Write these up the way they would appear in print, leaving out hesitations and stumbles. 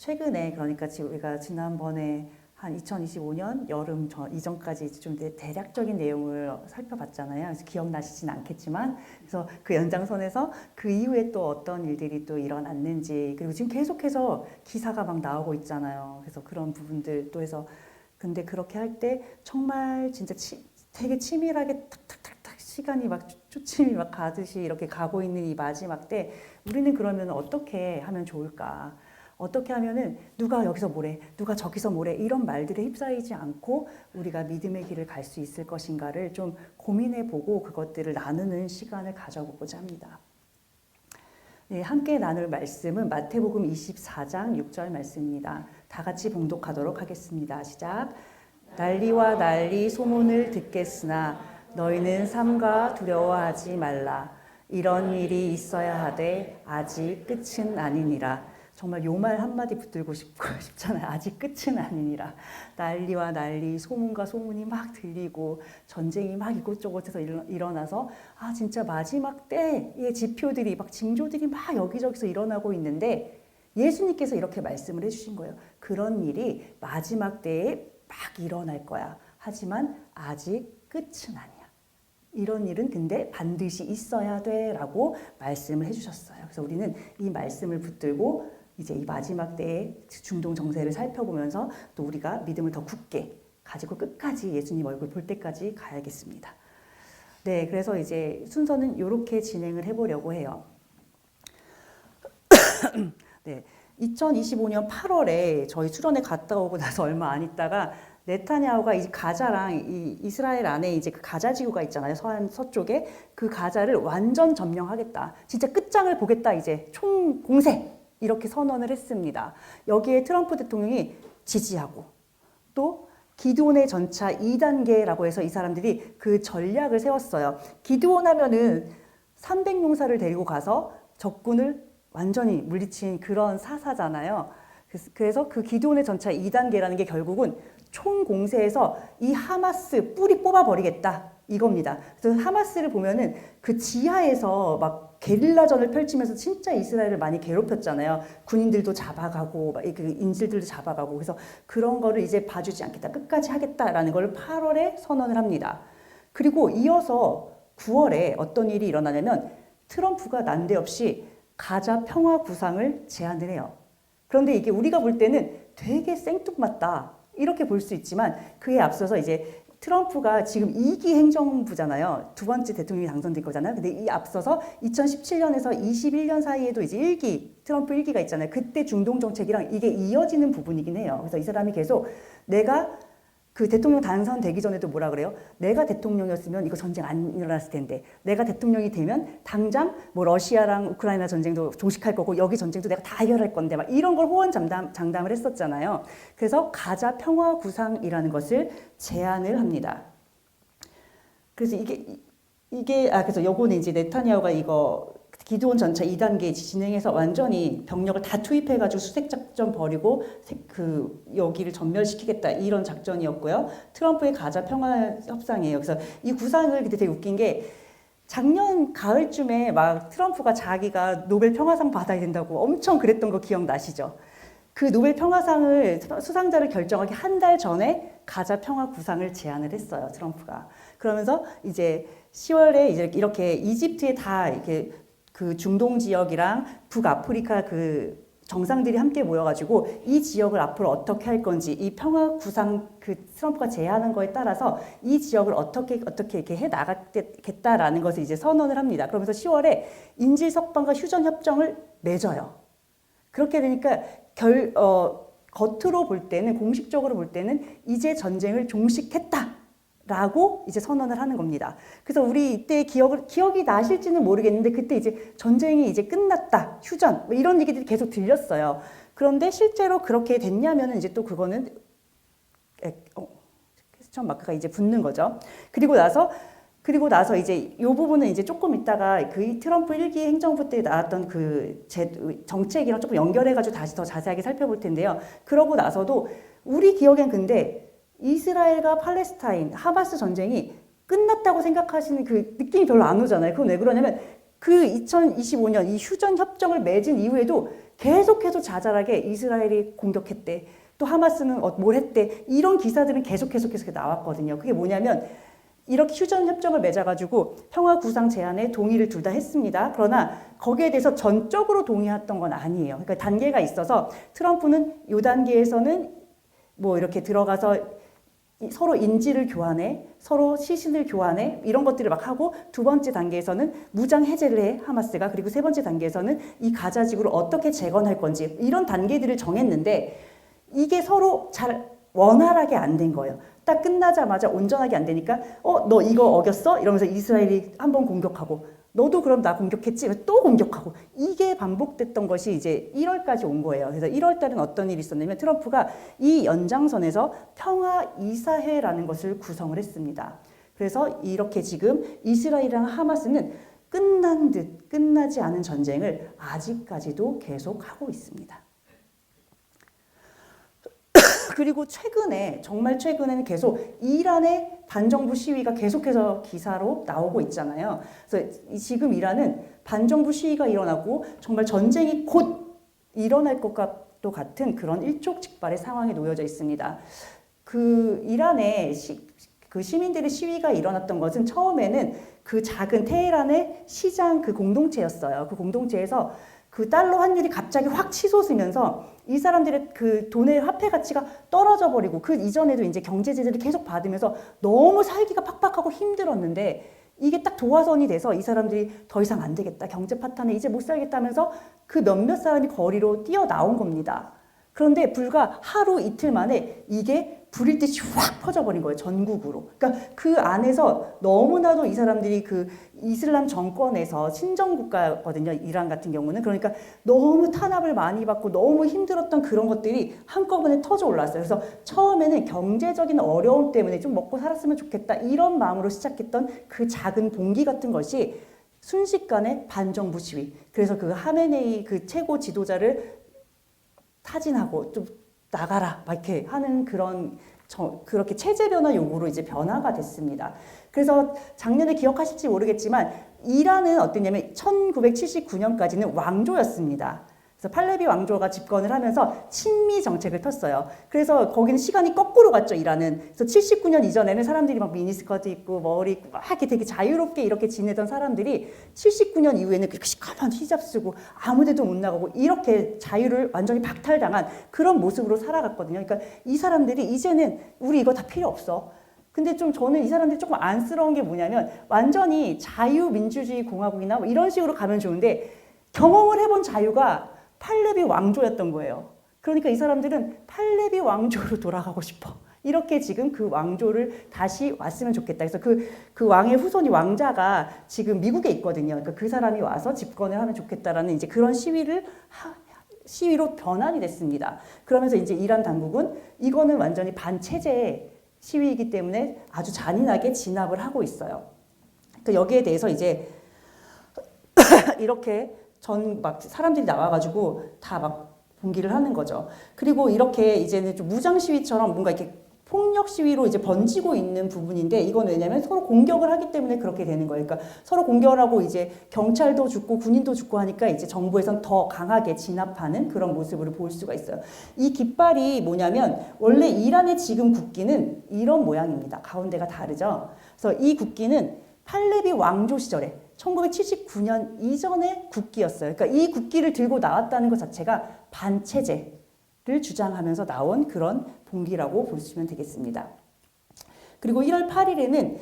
최근에 그러니까 지금 우리가 지난번에 한 2025년 여름 이전까지 좀 대략적인 내용을 살펴봤잖아요. 그래서 기억나시진 않겠지만, 그래서 그 연장선에서 그 이후에 또 어떤 일들이 또 일어났는지, 그리고 지금 계속해서 기사가 막 나오고 있잖아요. 그래서 그런 부분들 또 해서, 근데 그렇게 할 때 정말 진짜 되게 치밀하게 탁탁탁탁 시간이 막 초침이 막 가듯이 이렇게 가고 있는 이 마지막 때 우리는 그러면 어떻게 하면 좋을까? 어떻게 하면은 누가 여기서 뭐래, 누가 저기서 뭐래 이런 말들에 휩싸이지 않고 우리가 믿음의 길을 갈 수 있을 것인가를 좀 고민해보고 그것들을 나누는 시간을 가져보고자 합니다. 네, 함께 나눌 말씀은 마태복음 24장 6절 말씀입니다. 다 같이 봉독하도록 하겠습니다. 시작. 난리와 난리 소문을 듣겠으나 너희는 삼가 두려워하지 말라. 이런 일이 있어야 하되 아직 끝은 아니니라. 정말 요 말 한마디 붙들고 싶잖아요. 아직 끝은 아니니라. 난리와 난리, 소문과 소문이 막 들리고 전쟁이 막 이곳저곳에서 일어나서 아 진짜 마지막 때의 지표들이 막 징조들이 막 여기저기서 일어나고 있는데 예수님께서 이렇게 말씀을 해주신 거예요. 그런 일이 마지막 때에 막 일어날 거야. 하지만 아직 끝은 아니야. 이런 일은 근데 반드시 있어야 돼 라고 말씀을 해주셨어요. 그래서 우리는 이 말씀을 붙들고 이제 이 마지막 때의 중동 정세를 살펴보면서 또 우리가 믿음을 더 굳게 가지고 끝까지 예수님 얼굴 볼 때까지 가야겠습니다. 네, 그래서 이제 순서는 이렇게 진행을 해보려고 해요. 네, 2025년 8월에 저희 수련회 갔다 오고 나서 얼마 안 있다가 네타냐후가 이 가자랑 이 이스라엘 안에 이제 그 가자 지구가 있잖아요. 서쪽에 그 가자를 완전 점령하겠다. 진짜 끝장을 보겠다. 이제 총 공세 이렇게 선언을 했습니다. 여기에 트럼프 대통령이 지지하고 또 기드온의 전차 2단계라고 해서 이 사람들이 그 전략을 세웠어요. 기드온 하면은 300용사를 데리고 가서 적군을 완전히 물리친 그런 사사잖아요. 그래서 그 기드온의 전차 2단계라는 게 결국은 총공세에서 이 하마스 뿌리 뽑아버리겠다 이겁니다. 그래서 하마스를 보면은 그 지하에서 막 게릴라전을 펼치면서 진짜 이스라엘을 많이 괴롭혔잖아요. 군인들도 잡아가고 그 인질들도 잡아가고 그래서 그런 거를 이제 봐주지 않겠다. 끝까지 하겠다라는 걸 8월에 선언을 합니다. 그리고 이어서 9월에 어떤 일이 일어나냐면 트럼프가 난데없이 가자 평화 구상을 제안을 해요. 그런데 이게 우리가 볼 때는 되게 생뚱맞다 이렇게 볼 수 있지만 그에 앞서서 이제 트럼프가 지금 2기 행정부잖아요. 두 번째 대통령이 당선된 거잖아요. 근데 이 앞서서 2017년에서 21년 사이에도 이제 1기, 트럼프 1기가 있잖아요. 그때 중동 정책이랑 이게 이어지는 부분이긴 해요. 그래서 이 사람이 계속 내가 그 대통령 당선되기 전에도 뭐라 그래요? 내가 대통령이었으면 이거 전쟁 안 일어났을 텐데 내가 대통령이 되면 당장 뭐 러시아랑 우크라이나 전쟁도 종식할 거고 여기 전쟁도 내가 다 해결할 건데 막 이런 걸 호언장담을 했었잖아요. 그래서 가자 평화 구상이라는 것을 제안을 합니다. 그래서 그래서 요거는 이제 네타냐후가 이거 기드온 전차 2단계 진행해서 완전히 병력을 다 투입해가지고 수색작전 벌이고 여기를 전멸시키겠다 이런 작전이었고요. 트럼프의 가자 평화 협상이에요. 그래서 이 구상을 그때 되게 웃긴 게 작년 가을쯤에 막 트럼프가 자기가 노벨 평화상 받아야 된다고 엄청 그랬던 거 기억나시죠? 그 노벨 평화상을 수상자를 결정하기 한 달 전에 가자 평화 구상을 제안을 했어요. 트럼프가. 그러면서 이제 10월에 이제 이렇게 이집트에 다 이렇게 그 중동 지역이랑 북아프리카 그 정상들이 함께 모여가지고 이 지역을 앞으로 어떻게 할 건지 이 평화 구상 그 트럼프가 제안한 거에 따라서 이 지역을 어떻게 이렇게 해 나가겠다라는 것을 이제 선언을 합니다. 그러면서 10월에 인질 석방과 휴전 협정을 맺어요. 그렇게 되니까 겉으로 볼 때는 공식적으로 볼 때는 이제 전쟁을 종식했다. 라고 이제 선언을 하는 겁니다. 그래서 우리 이때 기억이 나실지는 모르겠는데 그때 이제 전쟁이 이제 끝났다, 휴전, 뭐 이런 얘기들이 계속 들렸어요. 그런데 실제로 그렇게 됐냐면은 이제 또 그거는 퀘스천 마크가 이제 붙는 거죠. 그리고 나서 이제 이 부분은 이제 조금 있다가 그 트럼프 1기 행정부 때 나왔던 그 정책이랑 조금 연결해가지고 다시 더 자세하게 살펴볼 텐데요. 그러고 나서도 우리 기억엔 근데 이스라엘과 팔레스타인, 하마스 전쟁이 끝났다고 생각하시는 그 느낌이 별로 안 오잖아요. 그건 왜 그러냐면 그 2025년 이 휴전 협정을 맺은 이후에도 계속해서 자잘하게 이스라엘이 공격했대. 또 하마스는 뭘 했대. 이런 기사들은 계속 나왔거든요. 그게 뭐냐면 이렇게 휴전협정을 맺어가지고 평화 구상 제안에 동의를 둘 다 했습니다. 그러나 거기에 대해서 전적으로 동의했던 건 아니에요. 그러니까 단계가 있어서 트럼프는 이 단계에서는 뭐 이렇게 들어가서 서로 인지를 교환해, 서로 시신을 교환해, 이런 것들을 막 하고, 두 번째 단계에서는 무장 해제를 해, 하마스가. 그리고 세 번째 단계에서는 이 가자 지구를 어떻게 재건할 건지, 이런 단계들을 정했는데 이게 서로 잘 원활하게 안 된 거예요. 딱 끝나자마자 온전하게 안 되니까 너 이거 어겼어? 이러면서 이스라엘이 한번 공격하고, 너도 그럼 나 공격했지? 또 공격하고, 이게 반복됐던 것이 이제 1월까지 온 거예요. 그래서 1월 달은 어떤 일이 있었냐면 트럼프가 이 연장선에서 평화 이사회라는 것을 구성을 했습니다. 그래서 이렇게 지금 이스라엘이랑 하마스는 끝난 듯 끝나지 않은 전쟁을 아직까지도 계속하고 있습니다. 그리고 최근에, 정말 최근에는 계속 이란의 반정부 시위가 계속해서 기사로 나오고 있잖아요. 그래서 지금 이란은 반정부 시위가 일어나고 정말 전쟁이 곧 일어날 것과도 같은 그런 일촉즉발의 상황에 놓여져 있습니다. 그 이란의 그 시민들의 시위가 일어났던 것은 처음에는 그 작은 테헤란의 시장 그 공동체였어요. 그 공동체에서 그 달러 환율이 갑자기 확 치솟으면서 이 사람들의 그 돈의 화폐 가치가 떨어져 버리고, 그 이전에도 이제 경제 제재를 계속 받으면서 너무 살기가 팍팍하고 힘들었는데 이게 딱 도화선이 돼서 이 사람들이 더 이상 안 되겠다, 경제 파탄에 이제 못 살겠다면서 그 몇몇 사람이 거리로 뛰어나온 겁니다. 그런데 불과 하루 이틀 만에 이게 불일 듯이 확 퍼져버린 거예요, 전국으로. 그러니까 그 안에서 너무나도 이 사람들이 그 이슬람 정권에서 신정국가거든요, 이란 같은 경우는. 그러니까 너무 탄압을 많이 받고 너무 힘들었던 그런 것들이 한꺼번에 터져 올랐어요. 그래서 처음에는 경제적인 어려움 때문에 좀 먹고 살았으면 좋겠다, 이런 마음으로 시작했던 그 작은 봉기 같은 것이 순식간에 반정부 시위. 그래서 그 하메네이 그 최고 지도자를 타진하고 좀 나가라 막 이렇게 하는 그렇게 체제 변화 요구로 이제 변화가 됐습니다. 그래서 작년에 기억하실지 모르겠지만 이란은 어땠냐면 1979년까지는 왕조였습니다. 그래서 팔레비 왕조가 집권을 하면서 친미 정책을 텄어요. 그래서 거기는 시간이 거꾸로 갔죠, 이란은. 그래서 79년 이전에는 사람들이 막 미니스커트 입고 머리 입고 막 이렇게 되게 자유롭게 이렇게 지내던 사람들이 79년 이후에는 그렇게 시커먼 히잡 쓰고 아무데도 못 나가고 이렇게 자유를 완전히 박탈당한 그런 모습으로 살아갔거든요. 그러니까 이 사람들이 이제는 우리 이거 다 필요 없어. 근데 좀 저는 이 사람들이 조금 안쓰러운 게 뭐냐면 완전히 자유민주주의 공화국이나 뭐 이런 식으로 가면 좋은데 경험을 해본 자유가 팔레비 왕조였던 거예요. 그러니까 이 사람들은 팔레비 왕조로 돌아가고 싶어. 이렇게 지금 그 왕조를 다시 왔으면 좋겠다. 그래서 그 왕의 후손이 왕자가 지금 미국에 있거든요. 그러니까 그 사람이 와서 집권을 하면 좋겠다라는 이제 그런 시위로 변환이 됐습니다. 그러면서 이제 이란 당국은 이거는 완전히 반체제 시위이기 때문에 아주 잔인하게 진압을 하고 있어요. 그러니까 여기에 대해서 이제 이렇게 막 사람들이 나와가지고 다 막 봉기를 하는 거죠. 그리고 이렇게 이제는 좀 무장 시위처럼 뭔가 이렇게 폭력 시위로 이제 번지고 있는 부분인데, 이건 왜냐면 서로 공격을 하기 때문에 그렇게 되는 거예요. 그러니까 서로 공격을 하고 이제 경찰도 죽고 군인도 죽고 하니까 이제 정부에선 더 강하게 진압하는 그런 모습을 볼 수가 있어요. 이 깃발이 뭐냐면 원래 이란의 지금 국기는 이런 모양입니다. 가운데가 다르죠. 그래서 이 국기는 팔레비 왕조 시절에 1979년 이전의 국기였어요. 그러니까 이 국기를 들고 나왔다는 것 자체가 반체제를 주장하면서 나온 그런 봉기라고 보시면 되겠습니다. 그리고 1월 8일에는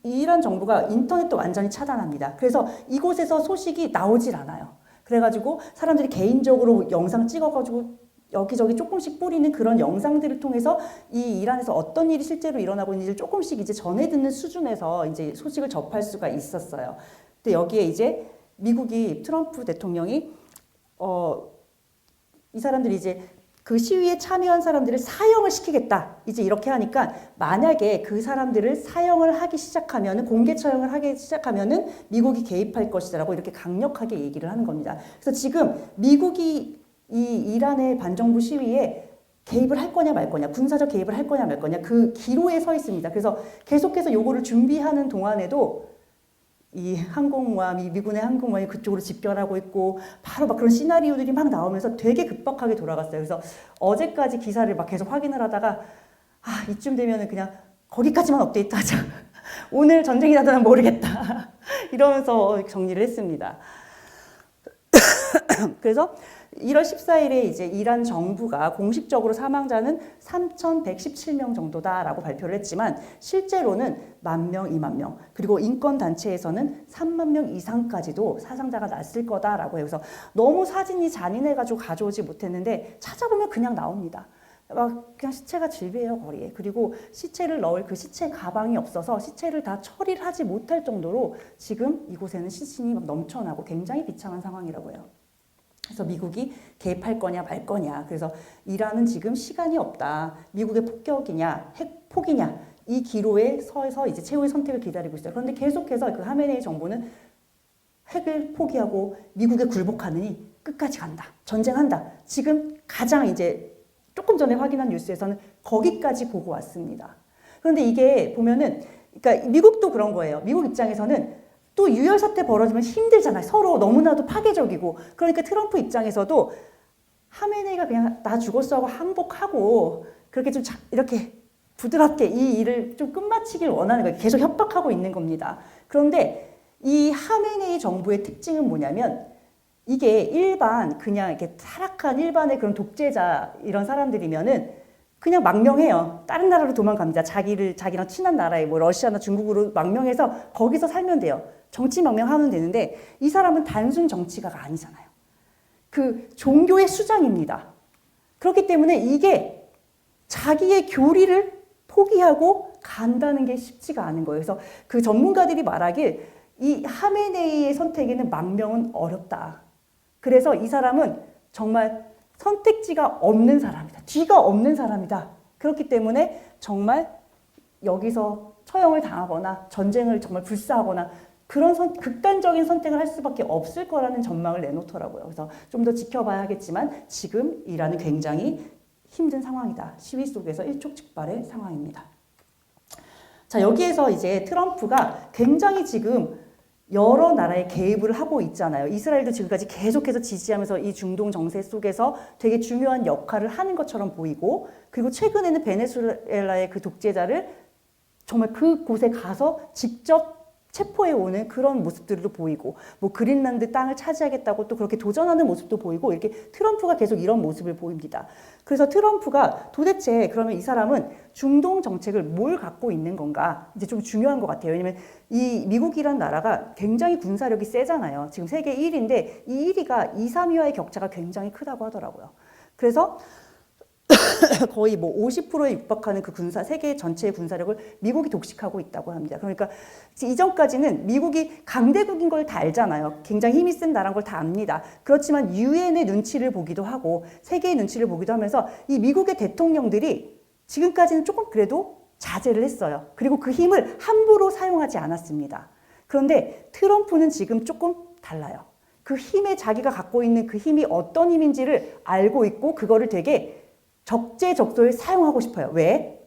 이란 정부가 인터넷도 완전히 차단합니다. 그래서 이곳에서 소식이 나오질 않아요. 그래가지고 사람들이 개인적으로 영상 찍어가지고 여기저기 조금씩 뿌리는 그런 영상들을 통해서 이 이란에서 어떤 일이 실제로 일어나고 있는지를 조금씩 이제 전해 듣는 수준에서 이제 소식을 접할 수가 있었어요. 근데 여기에 이제 미국이 트럼프 대통령이 이 사람들이 이제 그 시위에 참여한 사람들을 사형을 시키겠다, 이제 이렇게 하니까 만약에 그 사람들을 사형을 하기 시작하면은, 공개 처형을 하기 시작하면은 미국이 개입할 것이다라고 이렇게 강력하게 얘기를 하는 겁니다. 그래서 지금 미국이 이 이란의 반정부 시위에 개입을 할 거냐 말 거냐, 군사적 개입을 할 거냐 말 거냐, 그 기로에 서 있습니다. 그래서 계속해서 요거를 준비하는 동안에도 이 항공모함, 이 미군의 항공모함이 그쪽으로 집결하고 있고 바로 막 그런 시나리오들이 막 나오면서 되게 급박하게 돌아갔어요. 그래서 어제까지 기사를 막 계속 확인을 하다가 이쯤 되면은 그냥 거기까지만 업데이트하자. 오늘 전쟁이 나도 모르겠다. 이러면서 정리를 했습니다. 그래서 1월 14일에 이제 이란 정부가 공식적으로 사망자는 3,117명 정도다라고 발표를 했지만 실제로는 10,000명, 20,000명 그리고 인권단체에서는 30,000명 이상까지도 사상자가 났을 거다라고 해서 너무 사진이 잔인해가지고 가져오지 못했는데 찾아보면 그냥 나옵니다. 막 그냥 시체가 질비해요 거리에. 그리고 시체를 넣을 그 시체 가방이 없어서 시체를 다 처리를 하지 못할 정도로 지금 이곳에는 시신이 막 넘쳐나고 굉장히 비참한 상황이라고 해요. 그래서 미국이 개입할 거냐 말 거냐. 그래서 이란은 지금 시간이 없다. 미국의 폭격이냐 핵폭이냐 이 기로에 서서 이제 최후의 선택을 기다리고 있어요. 그런데 계속해서 그 하메네이 정부는 핵을 포기하고 미국에 굴복하느니 끝까지 간다. 전쟁한다. 지금 가장 이제 조금 전에 확인한 뉴스에서는 거기까지 보고 왔습니다. 그런데 이게 보면은 그러니까 미국도 그런 거예요. 미국 입장에서는 또 유혈 사태 벌어지면 힘들잖아요. 서로 너무나도 파괴적이고. 그러니까 트럼프 입장에서도 하메네이가 그냥 나 죽었어 하고 항복하고 그렇게 좀 이렇게 부드럽게 이 일을 좀 끝마치길 원하는 거예요. 계속 협박하고 있는 겁니다. 그런데 이 하메네이 정부의 특징은 뭐냐면 이게 일반 그냥 이렇게 타락한 일반의 그런 독재자 이런 사람들이면은 그냥 망명해요. 다른 나라로 도망갑니다. 자기랑 친한 나라에 뭐 러시아나 중국으로 망명해서 거기서 살면 돼요. 정치 망명하면 되는데 이 사람은 단순 정치가가 아니잖아요. 그 종교의 수장입니다. 그렇기 때문에 이게 자기의 교리를 포기하고 간다는 게 쉽지가 않은 거예요. 그래서 그 전문가들이 말하길 이 하메네이의 선택에는 망명은 어렵다. 그래서 이 사람은 정말 선택지가 없는 사람이다. 뒤가 없는 사람이다. 그렇기 때문에 정말 여기서 처형을 당하거나 전쟁을 정말 불사하거나 그런 극단적인 선택을 할 수밖에 없을 거라는 전망을 내놓더라고요. 그래서 좀 더 지켜봐야 하겠지만 지금 이란은 굉장히 힘든 상황이다. 시위 속에서 일촉즉발의 상황입니다. 자, 여기에서 이제 트럼프가 굉장히 지금 여러 나라에 개입을 하고 있잖아요. 이스라엘도 지금까지 계속해서 지지하면서 이 중동 정세 속에서 되게 중요한 역할을 하는 것처럼 보이고, 그리고 최근에는 베네수엘라의 그 독재자를 정말 그곳에 가서 직접 체포해 오는 그런 모습들도 보이고, 뭐 그린란드 땅을 차지하겠다고 또 그렇게 도전하는 모습도 보이고, 이렇게 트럼프가 계속 이런 모습을 보입니다. 그래서 트럼프가 도대체 그러면 이 사람은 중동 정책을 뭘 갖고 있는 건가? 이제 좀 중요한 것 같아요. 왜냐면 이 미국이란 나라가 굉장히 군사력이 세잖아요. 지금 세계 1위인데 이 1위가 2, 3위와의 격차가 굉장히 크다고 하더라고요. 그래서 거의 뭐 50%에 육박하는 그 세계 전체의 군사력을 미국이 독식하고 있다고 합니다. 그러니까 이전까지는 미국이 강대국인 걸 다 알잖아요. 굉장히 힘이 센 나라인 걸 다 압니다. 그렇지만 유엔의 눈치를 보기도 하고 세계의 눈치를 보기도 하면서 이 미국의 대통령들이 지금까지는 조금 그래도 자제를 했어요. 그리고 그 힘을 함부로 사용하지 않았습니다. 그런데 트럼프는 지금 조금 달라요. 그 힘에 자기가 갖고 있는 그 힘이 어떤 힘인지를 알고 있고 그거를 되게 적재적소에 사용하고 싶어요. 왜?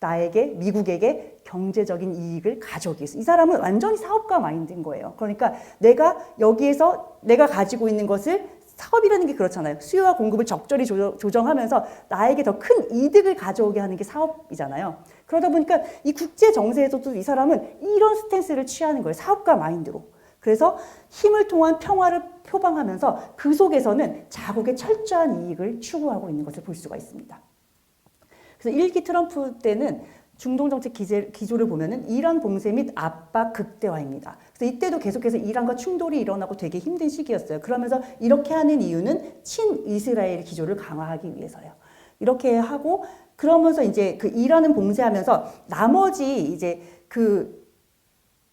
나에게, 미국에게 경제적인 이익을 가져오기 위해서. 이 사람은 완전히 사업가 마인드인 거예요. 그러니까 내가 여기에서 내가 가지고 있는 것을, 사업이라는 게 그렇잖아요. 수요와 공급을 적절히 조정하면서 나에게 더 큰 이득을 가져오게 하는 게 사업이잖아요. 그러다 보니까 이 국제 정세에서도 이 사람은 이런 스탠스를 취하는 거예요. 사업가 마인드로. 그래서 힘을 통한 평화를 표방하면서 그 속에서는 자국의 철저한 이익을 추구하고 있는 것을 볼 수가 있습니다. 그래서 1기 트럼프 때는 중동 정책 기조를 보면은 이란 봉쇄 및 압박 극대화입니다. 그래서 이때도 계속해서 이란과 충돌이 일어나고 되게 힘든 시기였어요. 그러면서 이렇게 하는 이유는 친이스라엘 기조를 강화하기 위해서요. 이렇게 하고 그러면서 이제 그 이란은 봉쇄하면서 나머지 이제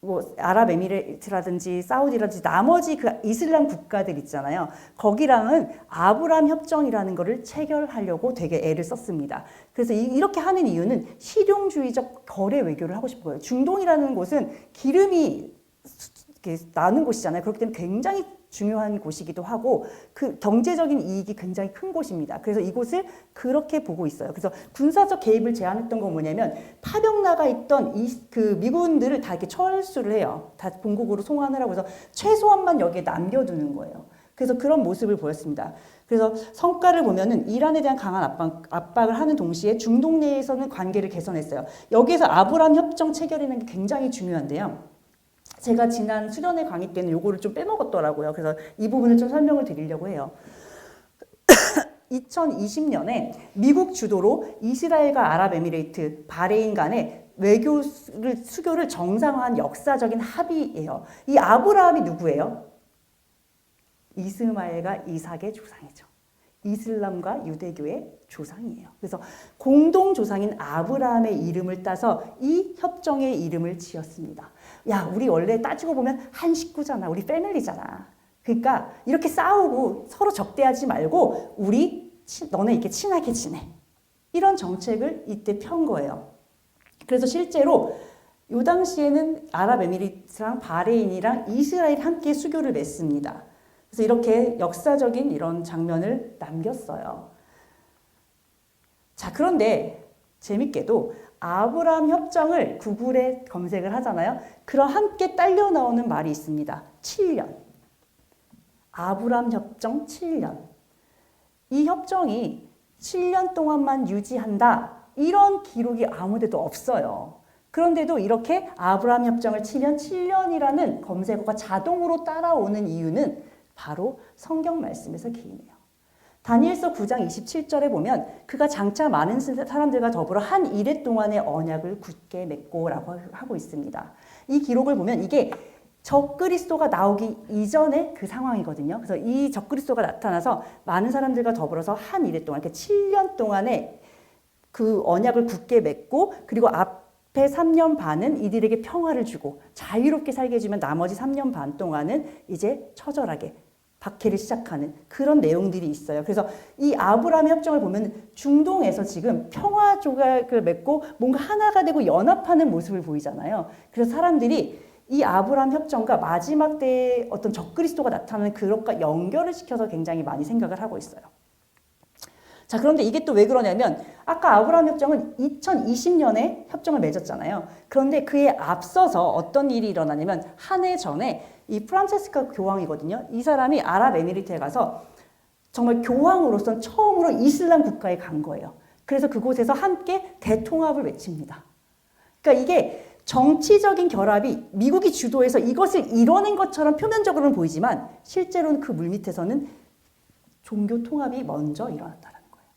뭐 아랍에미리트라든지 사우디라든지 나머지 그 이슬람 국가들 있잖아요. 거기랑은 아브라함 협정이라는 거를 체결하려고 되게 애를 썼습니다. 그래서 이렇게 하는 이유는 실용주의적 거래 외교를 하고 싶은 거예요. 중동이라는 곳은 기름이 나는 곳이잖아요. 그렇기 때문에 굉장히 중요한 곳이기도 하고 그 경제적인 이익이 굉장히 큰 곳입니다. 그래서 이곳을 그렇게 보고 있어요. 그래서 군사적 개입을 제한했던 건 뭐냐면 파병 나가 있던 그 미군들을 다 이렇게 철수를 해요. 다 본국으로 송환을 하고 해서 최소한만 여기에 남겨두는 거예요. 그래서 그런 모습을 보였습니다. 그래서 성과를 보면은 이란에 대한 강한 압박을 하는 동시에 중동 내에서는 관계를 개선했어요. 여기에서 아브라함 협정 체결이라는 게 굉장히 중요한데요. 제가 지난 수련회 강의 때는 요거를 좀 빼먹었더라고요. 그래서 이 부분을 좀 설명을 드리려고 해요. 2020년에 미국 주도로 이스라엘과 아랍에미레이트, 바레인 간의 수교를 정상화한 역사적인 합의예요. 이 아브라함이 누구예요? 이스마엘과 이삭의 조상이죠. 이슬람과 유대교의 조상이에요. 그래서 공동 조상인 아브라함의 이름을 따서 이 협정의 이름을 지었습니다. 야, 우리 원래 따지고 보면 한 식구잖아. 우리 패밀리잖아. 그러니까 이렇게 싸우고 서로 적대하지 말고 너네 이렇게 친하게 지내. 이런 정책을 이때 편 거예요. 그래서 실제로 이 당시에는 아랍에미리트랑 바레인이랑 이스라엘이 함께 수교를 맺습니다. 그래서 이렇게 역사적인 이런 장면을 남겼어요. 자, 그런데 재밌게도 아브라함 협정을 구글에 검색을 하잖아요. 그럼 함께 딸려 나오는 말이 있습니다. 7년. 아브라함 협정 7년. 이 협정이 7년 동안만 유지한다. 이런 기록이 아무데도 없어요. 그런데도 이렇게 아브라함 협정을 치면 7년이라는 검색어가 자동으로 따라오는 이유는 바로 성경 말씀에서 기인해요. 다니엘서 9장 27절에 보면 그가 장차 많은 사람들과 더불어 한 이레 동안의 언약을 굳게 맺고라고 하고 있습니다. 이 기록을 보면 이게 적그리스도가 나오기 이전의 그 상황이거든요. 그래서 이 적그리스도가 나타나서 많은 사람들과 더불어서 한 이레 동안, 그러니까 7년 동안의 그 언약을 굳게 맺고 그리고 앞에 3년 반은 이들에게 평화를 주고 자유롭게 살게 해주면 나머지 3년 반 동안은 이제 처절하게 박해를 시작하는 그런 내용들이 있어요. 그래서 이 아브라함 협정을 보면 중동에서 지금 평화 조약을 맺고 뭔가 하나가 되고 연합하는 모습을 보이잖아요. 그래서 사람들이 이 아브라함 협정과 마지막 때의 어떤 적그리스도가 나타나는 그것과 연결을 시켜서 굉장히 많이 생각을 하고 있어요. 자, 그런데 이게 또 왜 그러냐면 아까 아브라함 협정은 2020년에 협정을 맺었잖아요. 그런데 그에 앞서서 어떤 일이 일어나냐면 한 해 전에 이 프란체스카 교황이거든요. 이 사람이 아랍에미리트에 가서 정말 교황으로서 처음으로 이슬람 국가에 간 거예요. 그래서 그곳에서 함께 대통합을 외칩니다. 그러니까 이게 정치적인 결합이 미국이 주도해서 이것을 이뤄낸 것처럼 표면적으로는 보이지만 실제로는 그 물밑에서는 종교 통합이 먼저 일어났다는 거예요.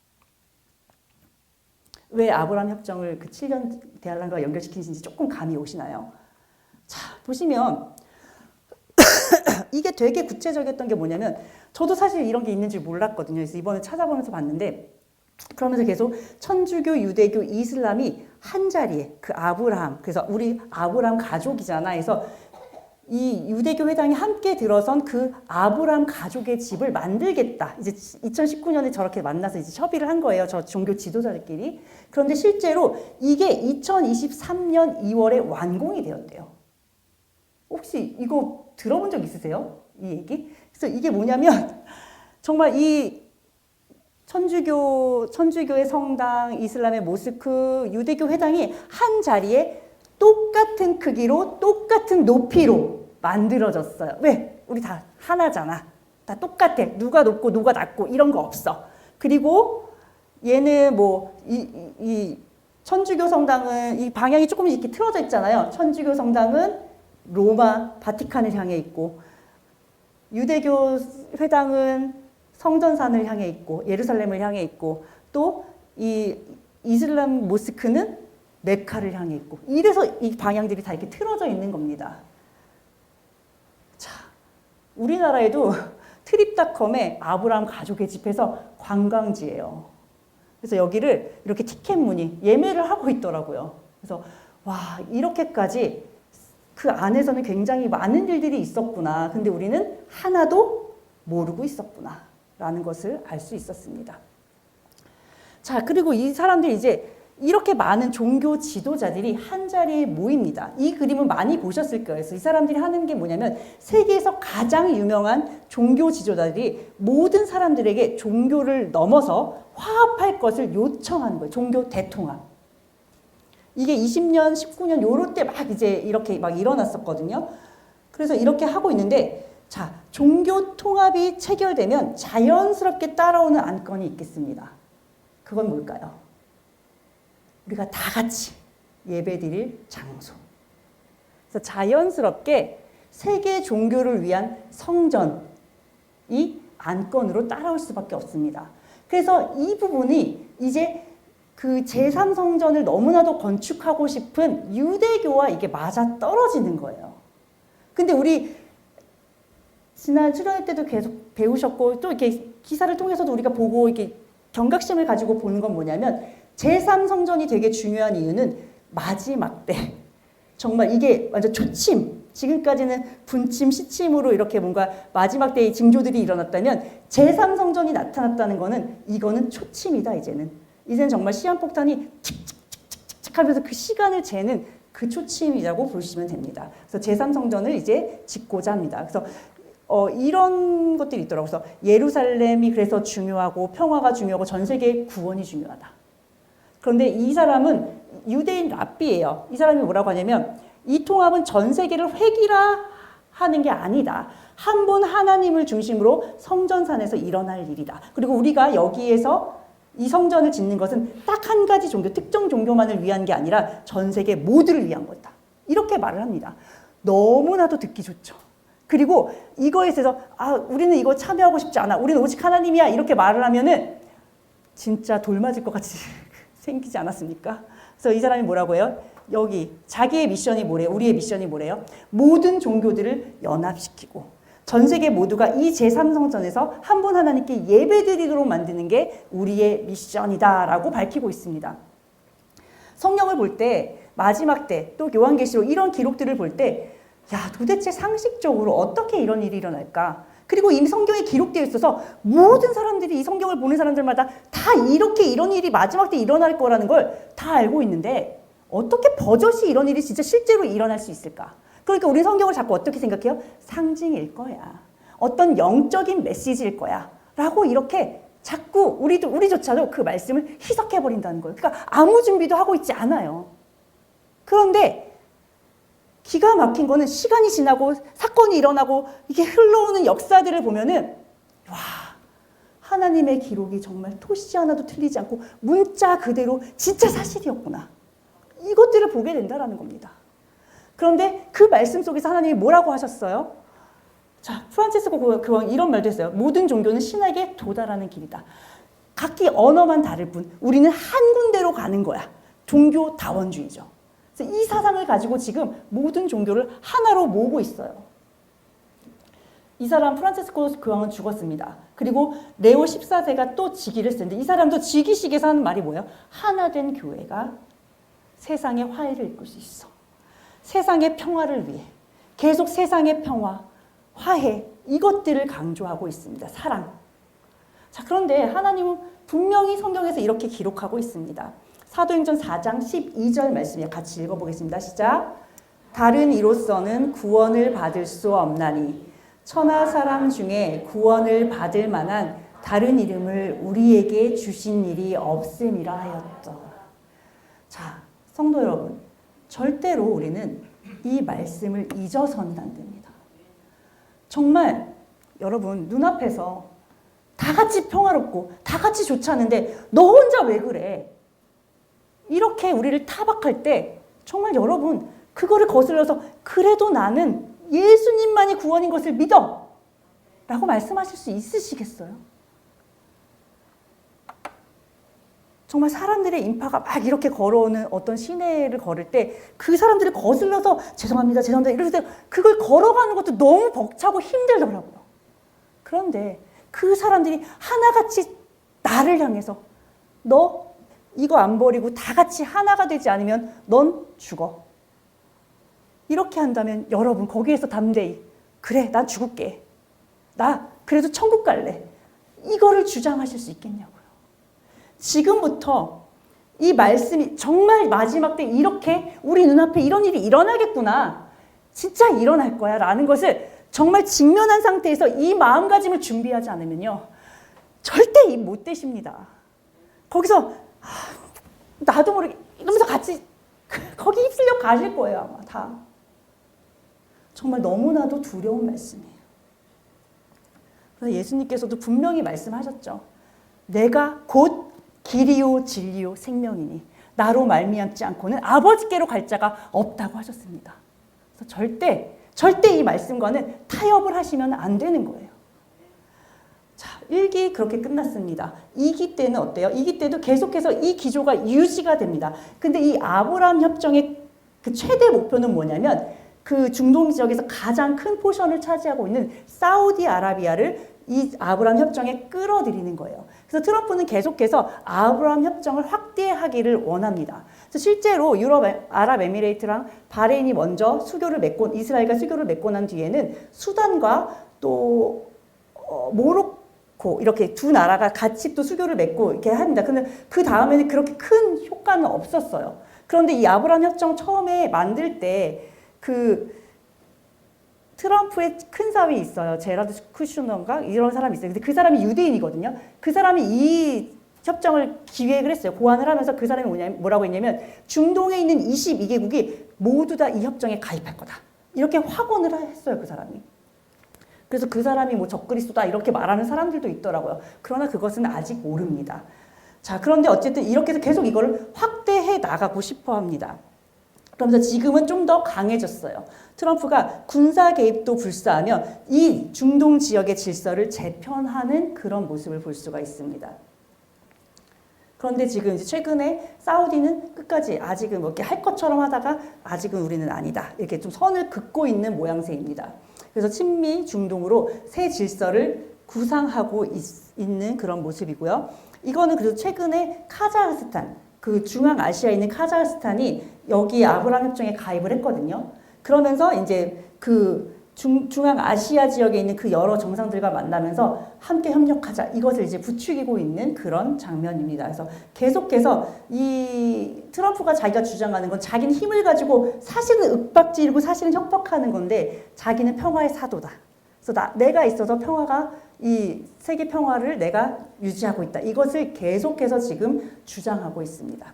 왜 아브라함 협정을 그 7년 대환란과 연결시키는지 조금 감이 오시나요? 자, 보시면 이게 되게 구체적이었던 게 뭐냐면 저도 사실 이런 게 있는 줄 몰랐거든요. 그래서 이번에 찾아보면서 봤는데 그러면서 계속 천주교, 유대교, 이슬람이 한 자리에 그 아브라함, 그래서 우리 아브라함 가족이잖아 해서 이 유대교 회당이 함께 들어선 그 아브라함 가족의 집을 만들겠다. 이제 2019년에 저렇게 만나서 이제 협의를 한 거예요. 저 종교 지도자들끼리. 그런데 실제로 이게 2023년 2월에 완공이 되었대요. 혹시 이거 들어본 적 있으세요? 이 얘기? 그래서 이게 뭐냐면 정말 이 천주교의 성당, 이슬람의 모스크, 유대교 회당이 한 자리에 똑같은 크기로 똑같은 높이로 만들어졌어요. 왜? 우리 다 하나잖아. 다 똑같아. 누가 높고 누가 낮고 이런 거 없어. 그리고 얘는 이 천주교 성당은 이 방향이 조금 이렇게 틀어져 있잖아요. 천주교 성당은 로마, 바티칸을 향해 있고 유대교 회당은 성전산을 향해 있고 예루살렘을 향해 있고 또 이 이슬람 모스크는 메카를 향해 있고 이래서 이 방향들이 다 이렇게 틀어져 있는 겁니다. 자, 우리나라에도 트립닷컴에 아브라함 가족의 집에서 관광지예요. 그래서 여기를 이렇게 티켓 문의 예매를 하고 있더라고요. 그래서 와, 이렇게까지 그 안에서는 굉장히 많은 일들이 있었구나. 근데 우리는 하나도 모르고 있었구나. 라는 것을 알 수 있었습니다. 자, 그리고 이 사람들이 이제 이렇게 많은 종교 지도자들이 한자리에 모입니다. 이 그림은 많이 보셨을 거예요. 그래서 이 사람들이 하는 게 뭐냐면 세계에서 가장 유명한 종교 지도자들이 모든 사람들에게 종교를 넘어서 화합할 것을 요청하는 거예요. 종교 대통합. 이게 20년, 19년 요럴 때 막 이제 이렇게 막 일어났었거든요. 그래서 이렇게 하고 있는데 자, 종교 통합이 체결되면 자연스럽게 따라오는 안건이 있겠습니다. 그건 뭘까요? 우리가 다 같이 예배드릴 장소. 그래서 자연스럽게 세계 종교를 위한 성전이 안건으로 따라올 수밖에 없습니다. 그래서 이 부분이 이제 그 제3성전을 너무나도 건축하고 싶은 유대교와 이게 맞아 떨어지는 거예요. 근데 우리 지난 수련회 때도 계속 배우셨고 또 이렇게 기사를 통해서도 우리가 보고 이렇게 경각심을 가지고 보는 건 뭐냐면 제3성전이 되게 중요한 이유는 마지막 때 정말 이게 완전 초침, 지금까지는 분침, 시침으로 이렇게 뭔가 마지막 때의 징조들이 일어났다면 제3성전이 나타났다는 거는 이거는 초침이다 이제는. 이제는 정말 시한폭탄이 칙칙칙칙칙 하면서 그 시간을 재는 그 초침이라고 보시면 됩니다. 그래서 제3성전을 이제 짓고자 합니다. 그래서 이런 것들이 있더라고요. 그래서 예루살렘이 그래서 중요하고 평화가 중요하고 전 세계의 구원이 중요하다. 그런데 이 사람은 유대인 랍비예요. 이 사람이 뭐라고 하냐면 이 통합은 전 세계를 획일화하는 게 아니다. 한 분 하나님을 중심으로 성전산에서 일어날 일이다. 그리고 우리가 여기에서 이 성전을 짓는 것은 딱 한 가지 종교, 특정 종교만을 위한 게 아니라 전 세계 모두를 위한 거다. 이렇게 말을 합니다. 너무나도 듣기 좋죠. 그리고 이거에 있어서 우리는 이거 참여하고 싶지 않아. 우리는 오직 하나님이야. 이렇게 말을 하면은 진짜 돌 맞을 것 같이 생기지 않았습니까? 그래서 이 사람이 뭐라고 해요? 여기 자기의 미션이 뭐래요? 우리의 미션이 뭐래요? 모든 종교들을 연합시키고 전 세계 모두가 이 제3성전에서 한 분 하나님께 예배드리도록 만드는 게 우리의 미션이다라고 밝히고 있습니다. 성경을 볼 때 마지막 때 또 요한계시록 이런 기록들을 볼 때 야, 도대체 상식적으로 어떻게 이런 일이 일어날까? 그리고 이미 성경에 기록되어 있어서 모든 사람들이 이 성경을 보는 사람들마다 다 이렇게 이런 일이 마지막 때 일어날 거라는 걸 다 알고 있는데 어떻게 버젓이 이런 일이 진짜 실제로 일어날 수 있을까? 그러니까 우리 성경을 자꾸 어떻게 생각해요? 상징일 거야. 어떤 영적인 메시지일 거야. 라고 이렇게 자꾸 우리조차도 그 말씀을 희석해버린다는 거예요. 그러니까 아무 준비도 하고 있지 않아요. 그런데 기가 막힌 거는 시간이 지나고 사건이 일어나고 이게 흘러오는 역사들을 보면은 와, 하나님의 기록이 정말 토시 하나도 틀리지 않고 문자 그대로 진짜 사실이었구나. 이것들을 보게 된다는 겁니다. 그런데 그 말씀 속에서 하나님이 뭐라고 하셨어요? 자, 프란치스코 교황이 이런 말도 했어요. 모든 종교는 신에게 도달하는 길이다. 각기 언어만 다를 뿐 우리는 한 군데로 가는 거야. 종교 다원주의죠. 그래서 이 사상을 가지고 지금 모든 종교를 하나로 모으고 있어요. 이 사람 프란치스코 교황은 죽었습니다. 그리고 레오 14세가 또 즉위를 했는데 이 사람도 즉위식에서 하는 말이 뭐예요? 하나된 교회가 세상의 화해를 이끌 수 있어. 세상의 평화를 위해 계속 세상의 평화, 화해 이것들을 강조하고 있습니다. 사랑. 자, 그런데 하나님은 분명히 성경에서 이렇게 기록하고 있습니다. 사도행전 4장 12절 말씀이에요. 같이 읽어보겠습니다. 시작. 다른 이로서는 구원을 받을 수 없나니 천하 사람 중에 구원을 받을 만한 다른 이름을 우리에게 주신 일이 없음이라 하였다. 자, 성도 여러분, 절대로 우리는 이 말씀을 잊어서는 안 됩니다. 정말 여러분 눈앞에서 다 같이 평화롭고 다 같이 좋지 않은데 너 혼자 왜 그래? 이렇게 우리를 타박할 때 정말 여러분 그거를 거슬러서 그래도 나는 예수님만이 구원인 것을 믿어 라고 말씀하실 수 있으시겠어요? 정말 사람들의 인파가 막 이렇게 걸어오는 어떤 시내를 걸을 때 그 사람들을 거슬러서 죄송합니다 이럴 때 그걸 걸어가는 것도 너무 벅차고 힘들더라고요. 그런데 그 사람들이 하나같이 나를 향해서 너 이거 안 버리고 다 같이 하나가 되지 않으면 넌 죽어. 이렇게 한다면 여러분 거기에서 담대히 그래 난 죽을게. 나 그래도 천국 갈래. 이거를 주장하실 수 있겠냐고요. 지금부터 이 말씀이 정말 마지막 때 이렇게 우리 눈앞에 이런 일이 일어나겠구나. 진짜 일어날 거야 라는 것을 정말 직면한 상태에서 이 마음가짐을 준비하지 않으면요. 절대 입 못 대십니다. 거기서 나도 모르게 이러면서 같이 거기 휩쓸려 가실 거예요. 아마 다. 정말 너무나도 두려운 말씀이에요. 그래서 예수님께서도 분명히 말씀하셨죠. 내가 곧 길이요 진리요 생명이니 나로 말미암지 않고는 아버지께로 갈 자가 없다고 하셨습니다. 그래서 절대 이 말씀과는 타협을 하시면 안 되는 거예요. 자, 1기 그렇게 끝났습니다. 2기 때는 어때요? 2기 때도 계속해서 이 기조가 유지가 됩니다. 근데 이 아브라함 협정의 그 최대 목표는 뭐냐면 그 중동 지역에서 가장 큰 포션을 차지하고 있는 사우디아라비아를 이 아브라함 협정에 끌어들이는 거예요. 그래서 트럼프는 계속해서 아브라함 협정을 확대하기를 원합니다. 그래서 실제로 유럽 아랍에미레이트랑 바레인이 먼저 수교를 맺고 이스라엘과 수교를 맺고 난 뒤에는 수단과 또 모로코 이렇게 두 나라가 같이 또 수교를 맺고 이렇게 합니다. 근데 그 다음에는 그렇게 큰 효과는 없었어요. 그런데 이 아브라함 협정 처음에 만들 때 그 트럼프의 큰 사위 있어요. 제라드 쿠슈너인가 이런 사람이 있어요. 근데 그 사람이 유대인이거든요. 그 사람이 이 협정을 기획을 했어요. 고안을 하면서 그 사람이 뭐라고 했냐면 중동에 있는 22개국이 모두 다 이 협정에 가입할 거다. 이렇게 확언을 했어요. 그 사람이. 그래서 그 사람이 뭐 적그리스도다 이렇게 말하는 사람들도 있더라고요. 그러나 그것은 아직 모릅니다. 자, 그런데 어쨌든 이렇게 해서 계속 이거를 확대해 나가고 싶어 합니다. 그러면서 지금은 좀 더 강해졌어요. 트럼프가 군사 개입도 불사하며 이 중동 지역의 질서를 재편하는 그런 모습을 볼 수가 있습니다. 그런데 지금 이제 최근에 사우디는 끝까지 아직은 뭐 이렇게 할 것처럼 하다가 아직은 우리는 아니다. 이렇게 좀 선을 긋고 있는 모양새입니다. 그래서 친미 중동으로 새 질서를 구상하고 있는 그런 모습이고요. 이거는 그래서 최근에 카자흐스탄, 그 중앙아시아에 있는 카자흐스탄이 여기 아브라함 협정에 가입을 했거든요. 그러면서 이제 그 중앙아시아 지역에 있는 그 여러 정상들과 만나면서 함께 협력하자 이것을 이제 부추기고 있는 그런 장면입니다. 그래서 계속해서 이 트럼프가 자기가 주장하는 건 자기는 힘을 가지고 사실은 윽박지르고 사실은 협박하는 건데 자기는 평화의 사도다. 그래서 내가 있어서 평화가 이 세계 평화를 내가 유지하고 있다. 이것을 계속해서 지금 주장하고 있습니다.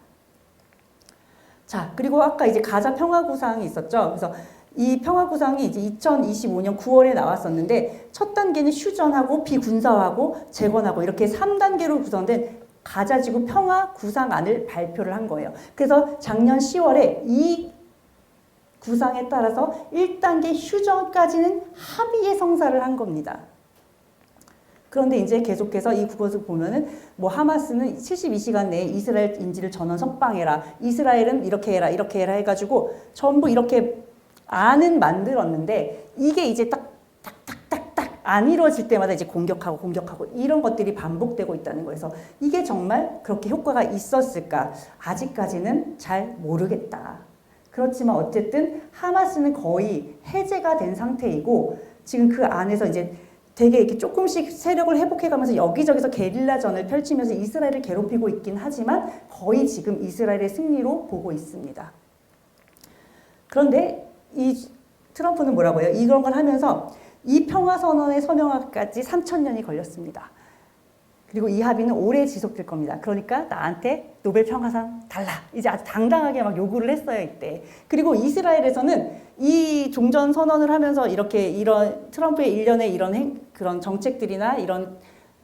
자, 그리고 아까 이제 가자 평화 구상이 있었죠. 그래서 이 평화 구상이 이제 2025년 9월에 나왔었는데 첫 단계는 휴전하고 비군사화하고 재건하고 이렇게 3단계로 구성된 가자지구 평화 구상안을 발표를 한 거예요. 그래서 작년 10월에 이 구상에 따라서 1단계 휴전까지는 합의의 성사를 한 겁니다. 그런데 이제 계속해서 이 그것을 보면은 뭐 하마스는 72시간 내에 이스라엘 인질을 전원 석방해라. 이스라엘은 이렇게 해라 해가지고 전부 이렇게 안은 만들었는데 이게 이제 딱 안 이루어질 때마다 이제 공격하고 이런 것들이 반복되고 있다는 거예요. 그래서 이게 정말 그렇게 효과가 있었을까? 아직까지는 잘 모르겠다. 그렇지만 어쨌든 하마스는 거의 해제가 된 상태이고 지금 그 안에서 이제 되게 이렇게 조금씩 세력을 회복해가면서 여기저기서 게릴라전을 펼치면서 이스라엘을 괴롭히고 있긴 하지만 거의 지금 이스라엘의 승리로 보고 있습니다. 그런데 이 트럼프는 뭐라고 해요? 이런 걸 하면서 이 평화선언의 서명하기까지 3,000년이 걸렸습니다. 그리고 이 합의는 오래 지속될 겁니다. 그러니까 나한테 노벨 평화상 달라. 이제 아주 당당하게 막 요구를 했어요, 이때. 그리고 이스라엘에서는 이 종전 선언을 하면서 이렇게 이런 트럼프의 일련의 이런 그런 정책들이나 이런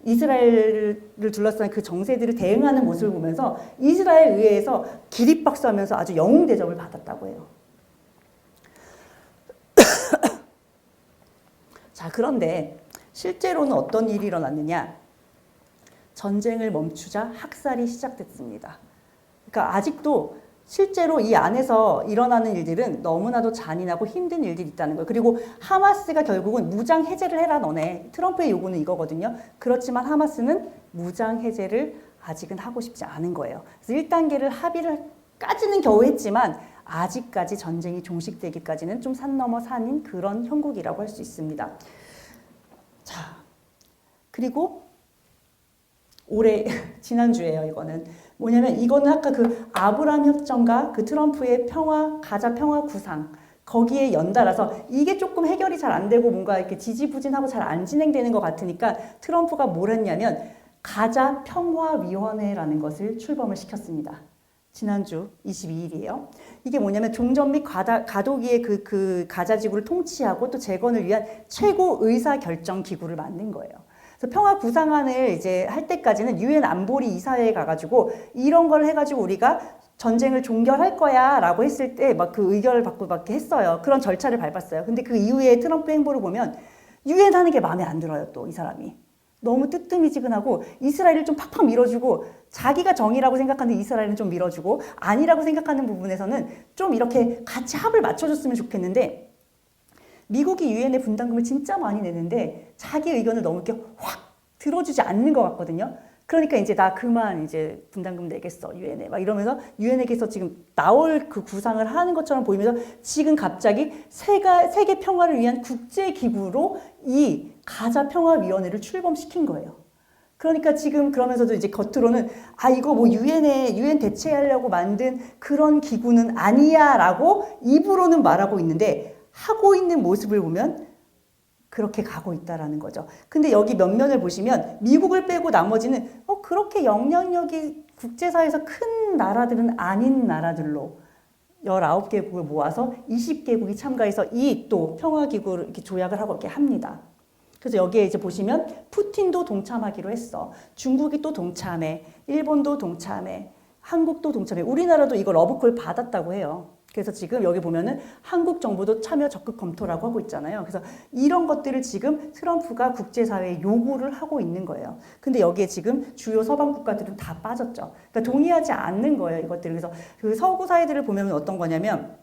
이스라엘을 둘러싼 그 정세들을 대응하는 모습을 보면서 이스라엘 의회에서 기립박수하면서 아주 영웅 대접을 받았다고 해요. 자, 그런데 실제로는 어떤 일이 일어났느냐? 전쟁을 멈추자 학살이 시작됐습니다. 그러니까 아직도 실제로 이 안에서 일어나는 일들은 너무나도 잔인하고 힘든 일들이 있다는 거예요. 그리고 하마스가 결국은 무장 해제를 해라 너네. 트럼프의 요구는 이거거든요. 그렇지만 하마스는 무장 해제를 아직은 하고 싶지 않은 거예요. 그래서 1단계를 합의를까지는 겨우 했지만 아직까지 전쟁이 종식되기까지는 좀 산 넘어 산인 그런 형국이라고 할 수 있습니다. 자, 그리고 올해 지난주에요. 이거는 뭐냐면 이거는 아까 그 아브라함 협정과 그 트럼프의 가자 평화 구상 거기에 연달아서 이게 조금 해결이 잘 안 되고 뭔가 이렇게 지지부진하고 잘 안 진행되는 것 같으니까 트럼프가 뭘 했냐면 가자 평화위원회라는 것을 출범을 시켰습니다. 지난주 22일이에요. 이게 뭐냐면 종전 및 가도기의 그 가자 지구를 통치하고 또 재건을 위한 최고 의사 결정 기구를 만든 거예요. 그래서 평화 구상안을 이제 할 때까지는 유엔 안보리 이사회에 가가지고 이런 걸 해가지고 우리가 전쟁을 종결할 거야 라고 했을 때 막 그 의결을 받고 막 했어요. 그런 절차를 밟았어요. 근데 그 이후에 트럼프 행보를 보면 유엔 하는 게 마음에 안 들어요. 또 이 사람이. 너무 뜨뜻미지근하고 이스라엘을 좀 팍팍 밀어주고 자기가 정의라고 생각하는 이스라엘은 좀 밀어주고 아니라고 생각하는 부분에서는 좀 이렇게 같이 합을 맞춰줬으면 좋겠는데 미국이 유엔에 분담금을 진짜 많이 내는데 자기 의견을 너무 이렇게 확 들어주지 않는 것 같거든요. 그러니까 이제 나 그만 이제 분담금 내겠어 유엔에 막 이러면서 유엔에게서 지금 나올 그 구상을 하는 것처럼 보이면서 지금 갑자기 세계 평화를 위한 국제기구로 이 가자 평화위원회를 출범시킨 거예요. 그러니까 지금 그러면서도 이제 겉으로는 이거 뭐 유엔 대체하려고 만든 그런 기구는 아니야라고 입으로는 말하고 있는데 하고 있는 모습을 보면 그렇게 가고 있다라는 거죠. 근데 여기 몇 면을 보시면 미국을 빼고 나머지는 그렇게 영향력이 국제사회에서 큰 나라들은 아닌 나라들로 19개국을 모아서 20개국이 참가해서 이 또 평화기구를 이렇게 조약을 하고 이렇게 합니다. 그래서 여기에 이제 보시면 푸틴도 동참하기로 했어. 중국이 또 동참해. 일본도 동참해. 한국도 동참해. 우리나라도 이거 러브콜 받았다고 해요. 그래서 지금 여기 보면은 한국 정부도 참여 적극 검토라고 하고 있잖아요. 그래서 이런 것들을 지금 트럼프가 국제사회에 요구를 하고 있는 거예요. 근데 여기에 지금 주요 서방 국가들은 다 빠졌죠. 그러니까 동의하지 않는 거예요, 이것들을. 그래서 그 서구 사회들을 보면 어떤 거냐면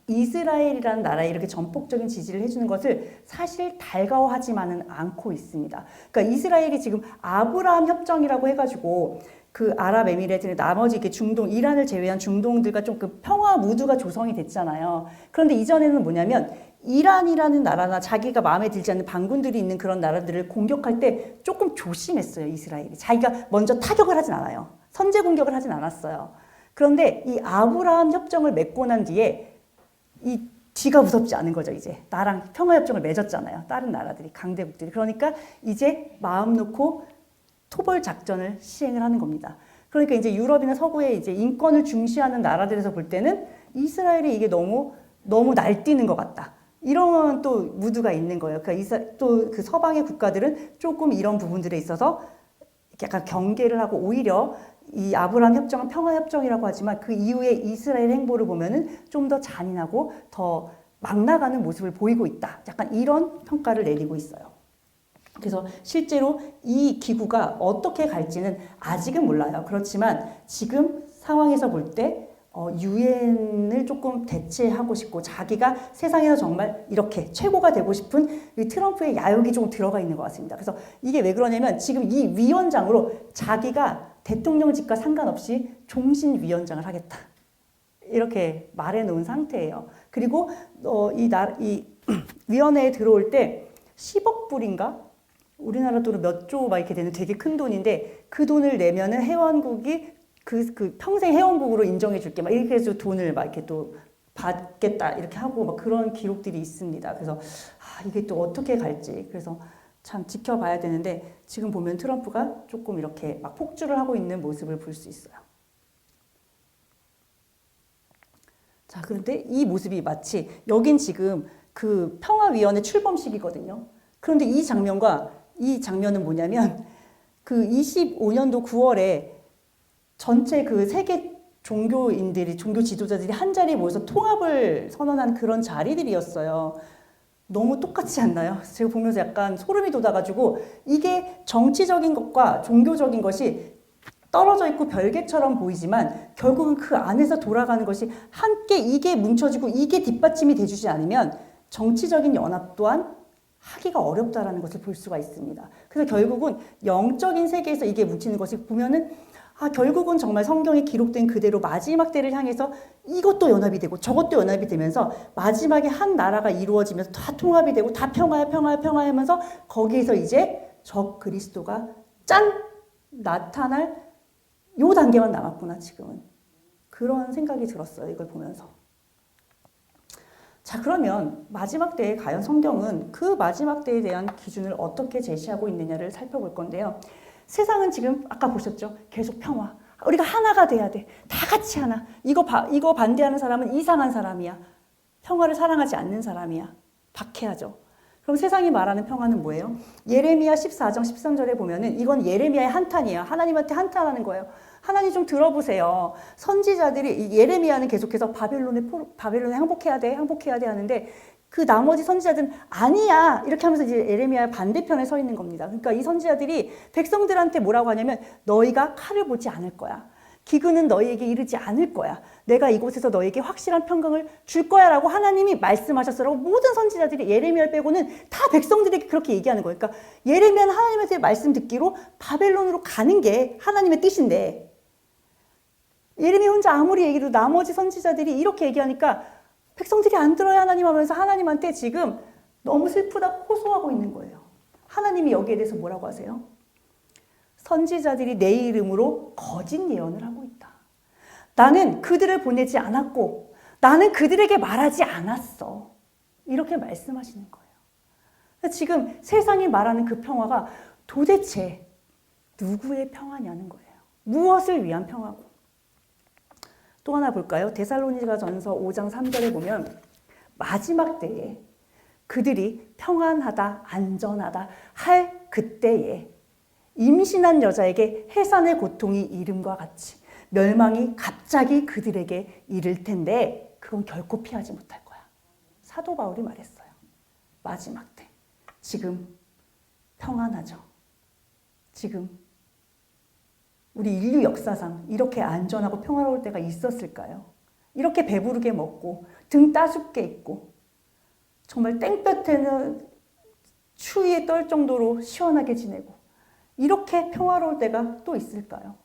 이스라엘이라는 나라에 이렇게 전폭적인 지지를 해주는 것을 사실 달가워하지만은 않고 있습니다. 그러니까 이스라엘이 지금 아브라함 협정이라고 해가지고 그 아랍에미레이트 나머지 이렇게 중동 이란을 제외한 중동들과 좀 그 평화 무드가 조성이 됐잖아요. 그런데 이전에는 뭐냐면 이란이라는 나라나 자기가 마음에 들지 않는 반군들이 있는 그런 나라들을 공격할 때 조금 조심했어요. 이스라엘이 자기가 먼저 타격을 하진 않아요. 선제 공격을 하진 않았어요. 그런데 이 아브라함 협정을 맺고 난 뒤에 이 뒤가 무섭지 않은 거죠. 이제 나랑 평화협정을 맺었잖아요. 다른 나라들이 강대국들이. 그러니까 이제 마음 놓고 토벌 작전을 시행을 하는 겁니다. 그러니까 이제 유럽이나 서구의 이제 인권을 중시하는 나라들에서 볼 때는 이스라엘이 이게 너무 날뛰는 것 같다. 이런 또 무드가 있는 거예요. 그러니까 또 그 서방의 국가들은 조금 이런 부분들에 있어서 약간 경계를 하고 오히려 이 아브라함 협정은 평화협정이라고 하지만 그 이후에 이스라엘 행보를 보면은 좀 더 잔인하고 더 막 나가는 모습을 보이고 있다. 약간 이런 평가를 내리고 있어요. 그래서 실제로 이 기구가 어떻게 갈지는 아직은 몰라요. 그렇지만 지금 상황에서 볼 때 유엔을 조금 대체하고 싶고 자기가 세상에서 정말 이렇게 최고가 되고 싶은 이 트럼프의 야욕이 좀 들어가 있는 것 같습니다. 그래서 이게 왜 그러냐면 지금 이 위원장으로 자기가 대통령직과 상관없이 종신위원장을 하겠다. 이렇게 말해놓은 상태예요. 그리고 이 위원회에 들어올 때 10억 불인가? 우리나라 돈으로 몇 조 막 이렇게 되는 되게 큰 돈인데 그 돈을 내면은 회원국이 그 평생 회원국으로 인정해 줄게 막 이렇게 해서 돈을 막 이렇게 또 받겠다 이렇게 하고 막 그런 기록들이 있습니다. 그래서 이게 또 어떻게 갈지 그래서 참 지켜봐야 되는데 지금 보면 트럼프가 조금 이렇게 막 폭주를 하고 있는 모습을 볼 수 있어요. 자, 그런데 이 모습이 마치 여긴 지금 그 평화위원회 출범식이거든요. 그런데 이 장면은 뭐냐면 그 25년도 9월에 전체 그 세계 종교 지도자들이 한 자리에 모여서 통합을 선언한 그런 자리들이었어요. 너무 똑같지 않나요? 제가 보면서 약간 소름이 돋아가지고 이게 정치적인 것과 종교적인 것이 떨어져 있고 별개처럼 보이지만 결국은 그 안에서 돌아가는 것이 함께 이게 뭉쳐지고 이게 뒷받침이 돼주지 않으면 정치적인 연합 또한 하기가 어렵다라는 것을 볼 수가 있습니다. 그래서 결국은 영적인 세계에서 이게 뭉치는 것이 보면은 결국은 정말 성경에 기록된 그대로 마지막 때를 향해서 이것도 연합이 되고 저것도 연합이 되면서 마지막에 한 나라가 이루어지면서 다 통합이 되고 다 평화야 하면서 거기에서 이제 적 그리스도가 짠! 나타날 요 단계만 남았구나 지금은. 그런 생각이 들었어요. 이걸 보면서. 자, 그러면 마지막 때에 과연 성경은 그 마지막 때에 대한 기준을 어떻게 제시하고 있느냐를 살펴볼 건데요. 세상은 지금 아까 보셨죠? 계속 평화. 우리가 하나가 돼야 돼. 다 같이 하나. 이거 반대하는 사람은 이상한 사람이야. 평화를 사랑하지 않는 사람이야. 박해하죠. 그럼 세상이 말하는 평화는 뭐예요? 예레미야 14장 13절에 보면은 이건 예레미야의 한탄이에요. 하나님한테 한탄하는 거예요. 하나님 좀 들어보세요. 선지자들이 예레미야는 계속해서 바벨론에 항복해야 돼 하는데 그 나머지 선지자들은 아니야 이렇게 하면서 이제 예레미야 반대편에 서 있는 겁니다. 그러니까 이 선지자들이 백성들한테 뭐라고 하냐면 너희가 칼을 보지 않을 거야. 기근은 너희에게 이르지 않을 거야. 내가 이곳에서 너희에게 확실한 평강을 줄 거야 라고 하나님이 말씀하셨어라고 모든 선지자들이 예레미야를 빼고는 다 백성들에게 그렇게 얘기하는 거예요. 그러니까 예레미야는 하나님의 말씀 듣기로 바벨론으로 가는 게 하나님의 뜻인데 예레미야 혼자 아무리 얘기해도 나머지 선지자들이 이렇게 얘기하니까 백성들이 안 들어요 하나님 하면서 하나님한테 지금 너무 슬프다 호소하고 있는 거예요. 하나님이 여기에 대해서 뭐라고 하세요? 선지자들이 내 이름으로 거짓 예언을 하고 있다. 나는 그들을 보내지 않았고 나는 그들에게 말하지 않았어. 이렇게 말씀하시는 거예요. 지금 세상이 말하는 그 평화가 도대체 누구의 평화냐는 거예요. 무엇을 위한 평화고. 또 하나 볼까요? 데살로니가전서 5장 3절에 보면 마지막 때에 그들이 평안하다, 안전하다 할 그때에 임신한 여자에게 해산의 고통이 이름과 같이 멸망이 갑자기 그들에게 이를 텐데 그건 결코 피하지 못할 거야. 사도 바울이 말했어요. 마지막 때. 지금 평안하죠. 지금 우리 인류 역사상 이렇게 안전하고 평화로울 때가 있었을까요? 이렇게 배부르게 먹고 등 따숩게 입고 정말 땡볕에는 추위에 떨 정도로 시원하게 지내고 이렇게 평화로울 때가 또 있을까요?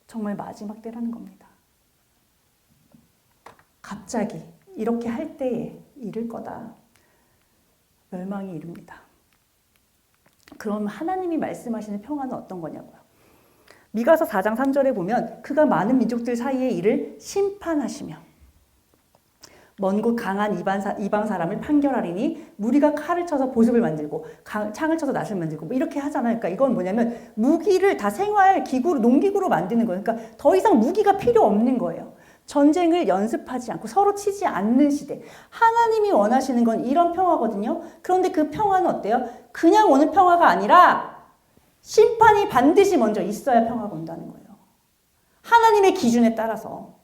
정말 마지막 때라는 겁니다. 갑자기 이렇게 할 때에 이를 거다. 멸망이 이릅니다. 그럼 하나님이 말씀하시는 평화는 어떤 거냐고요? 미가서 4장 3절에 보면 그가 많은 민족들 사이의 일을 심판하시며 먼 곳 강한 이방 사람을 판결하리니 무리가 칼을 쳐서 보습을 만들고 창을 쳐서 낫을 만들고 뭐 이렇게 하잖아요. 그러니까 이건 뭐냐면 무기를 다 생활 기구로 농기구로 만드는 거예요. 그러니까 더 이상 무기가 필요 없는 거예요. 전쟁을 연습하지 않고 서로 치지 않는 시대. 하나님이 원하시는 건 이런 평화거든요. 그런데 그 평화는 어때요? 그냥 오는 평화가 아니라 심판이 반드시 먼저 있어야 평화가 온다는 거예요. 하나님의 기준에 따라서.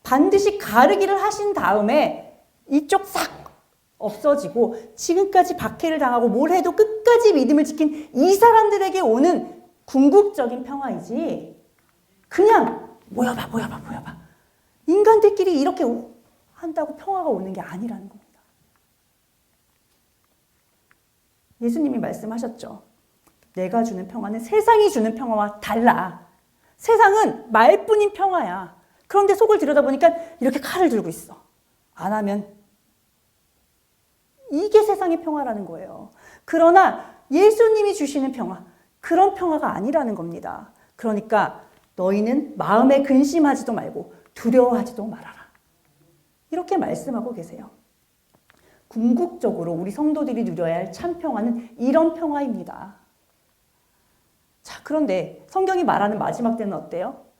반드시 가르기를 하신 다음에 이쪽 싹 없어지고 지금까지 박해를 당하고 뭘 해도 끝까지 믿음을 지킨 이 사람들에게 오는 궁극적인 평화이지 그냥 모여봐. 인간들끼리 이렇게 한다고 평화가 오는 게 아니라는 겁니다. 예수님이 말씀하셨죠. 내가 주는 평화는 세상이 주는 평화와 달라. 세상은 말뿐인 평화야. 그런데 속을 들여다보니까 이렇게 칼을 들고 있어. 안 하면 이게 세상의 평화라는 거예요. 그러나 예수님이 주시는 평화, 그런 평화가 아니라는 겁니다. 그러니까 너희는 마음에 근심하지도 말고 두려워하지도 말아라. 이렇게 말씀하고 계세요. 궁극적으로 우리 성도들이 누려야 할 참 평화는 이런 평화입니다. 자, 그런데 성경이 말하는 마지막 때는 어때요?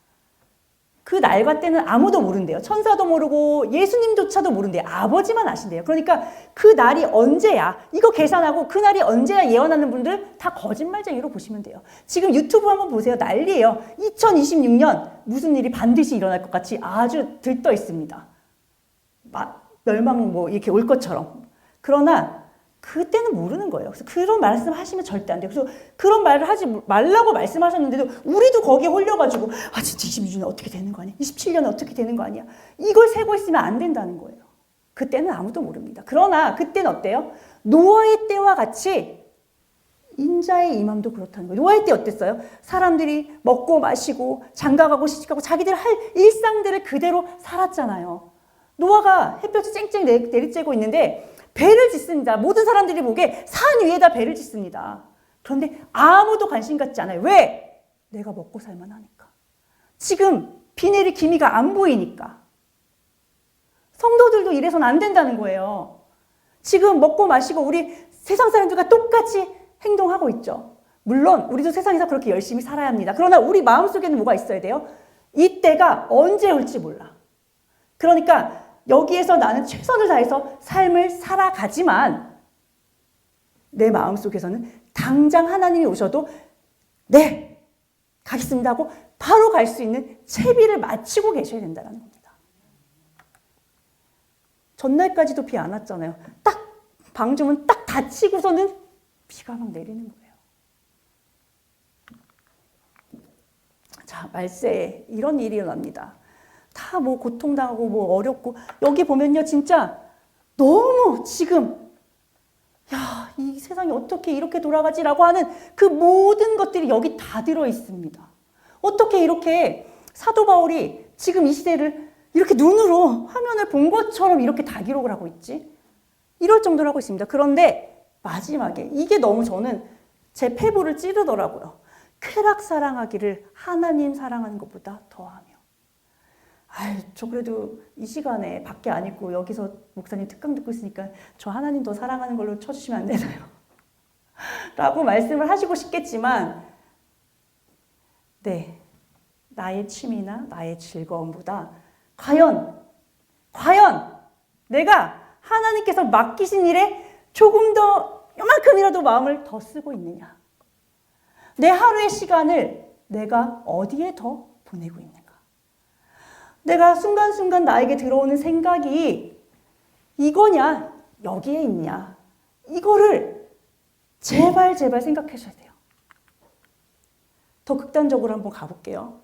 그 날과 때는 아무도 모른대요. 천사도 모르고 예수님조차도 모른대요. 아버지만 아신대요. 그러니까 그 날이 언제야? 이거 계산하고 그 날이 언제야 예언하는 분들 다 거짓말쟁이로 보시면 돼요. 지금 유튜브 한번 보세요. 난리예요. 2026년 무슨 일이 반드시 일어날 것 같이 아주 들떠 있습니다. 멸망 뭐 이렇게 올 것처럼. 그러나 그때는 모르는 거예요. 그래서 그런 말씀 하시면 절대 안 돼요. 그래서 그런 말을 하지 말라고 말씀하셨는데도 우리도 거기에 홀려가지고 진짜 26년은 어떻게 되는 거 아니야? 27년은 어떻게 되는 거 아니야? 이걸 세고 있으면 안 된다는 거예요. 그때는 아무도 모릅니다. 그러나 그때는 어때요? 노아의 때와 같이 인자의 임함도 그렇다는 거예요. 노아의 때 어땠어요? 사람들이 먹고 마시고 장가가고 시집가고 자기들 할 일상들을 그대로 살았잖아요. 노아가 햇볕이 쨍쨍 내리쬐고 있는데 배를 짓습니다. 모든 사람들이 보기에 산 위에다 배를 짓습니다. 그런데 아무도 관심 갖지 않아요. 왜? 내가 먹고 살만 하니까. 지금 비 내릴 기미가 안 보이니까. 성도들도 이래서는 안 된다는 거예요. 지금 먹고 마시고 우리 세상 사람들과 똑같이 행동하고 있죠. 물론 우리도 세상에서 그렇게 열심히 살아야 합니다. 그러나 우리 마음속에는 뭐가 있어야 돼요? 이때가 언제 올지 몰라. 그러니까 여기에서 나는 최선을 다해서 삶을 살아가지만 내 마음속에서는 당장 하나님이 오셔도 네, 가겠습니다 하고 바로 갈 수 있는 채비를 마치고 계셔야 된다는 겁니다. 전날까지도 비 안 왔잖아요. 딱 방주문 딱 닫히고서는 비가 막 내리는 거예요. 자, 말세에 이런 일이 일어납니다. 다 뭐 고통당하고 뭐 어렵고 여기 보면요 진짜 너무 지금 야, 이 세상이 어떻게 이렇게 돌아가지라고 하는 그 모든 것들이 여기 다 들어 있습니다. 어떻게 이렇게 사도 바울이 지금 이 시대를 이렇게 눈으로 화면을 본 것처럼 이렇게 다 기록을 하고 있지? 이럴 정도로 하고 있습니다. 그런데 마지막에 이게 너무 저는 제 폐부를 찌르더라고요. 쾌락 사랑하기를 하나님 사랑하는 것보다 더하며. 아유, 저 그래도 이 시간에 밖에 안 있고 여기서 목사님 특강 듣고 있으니까 저 하나님 더 사랑하는 걸로 쳐주시면 안 되나요? 라고 말씀을 하시고 싶겠지만 네, 나의 취미나 나의 즐거움보다 과연 내가 하나님께서 맡기신 일에 조금 더 요만큼이라도 마음을 더 쓰고 있느냐? 내 하루의 시간을 내가 어디에 더 보내고 있는가? 내가 순간순간 나에게 들어오는 생각이 이거냐, 여기에 있냐, 이거를 제발 생각하셔야 돼요. 더 극단적으로 한번 가볼게요.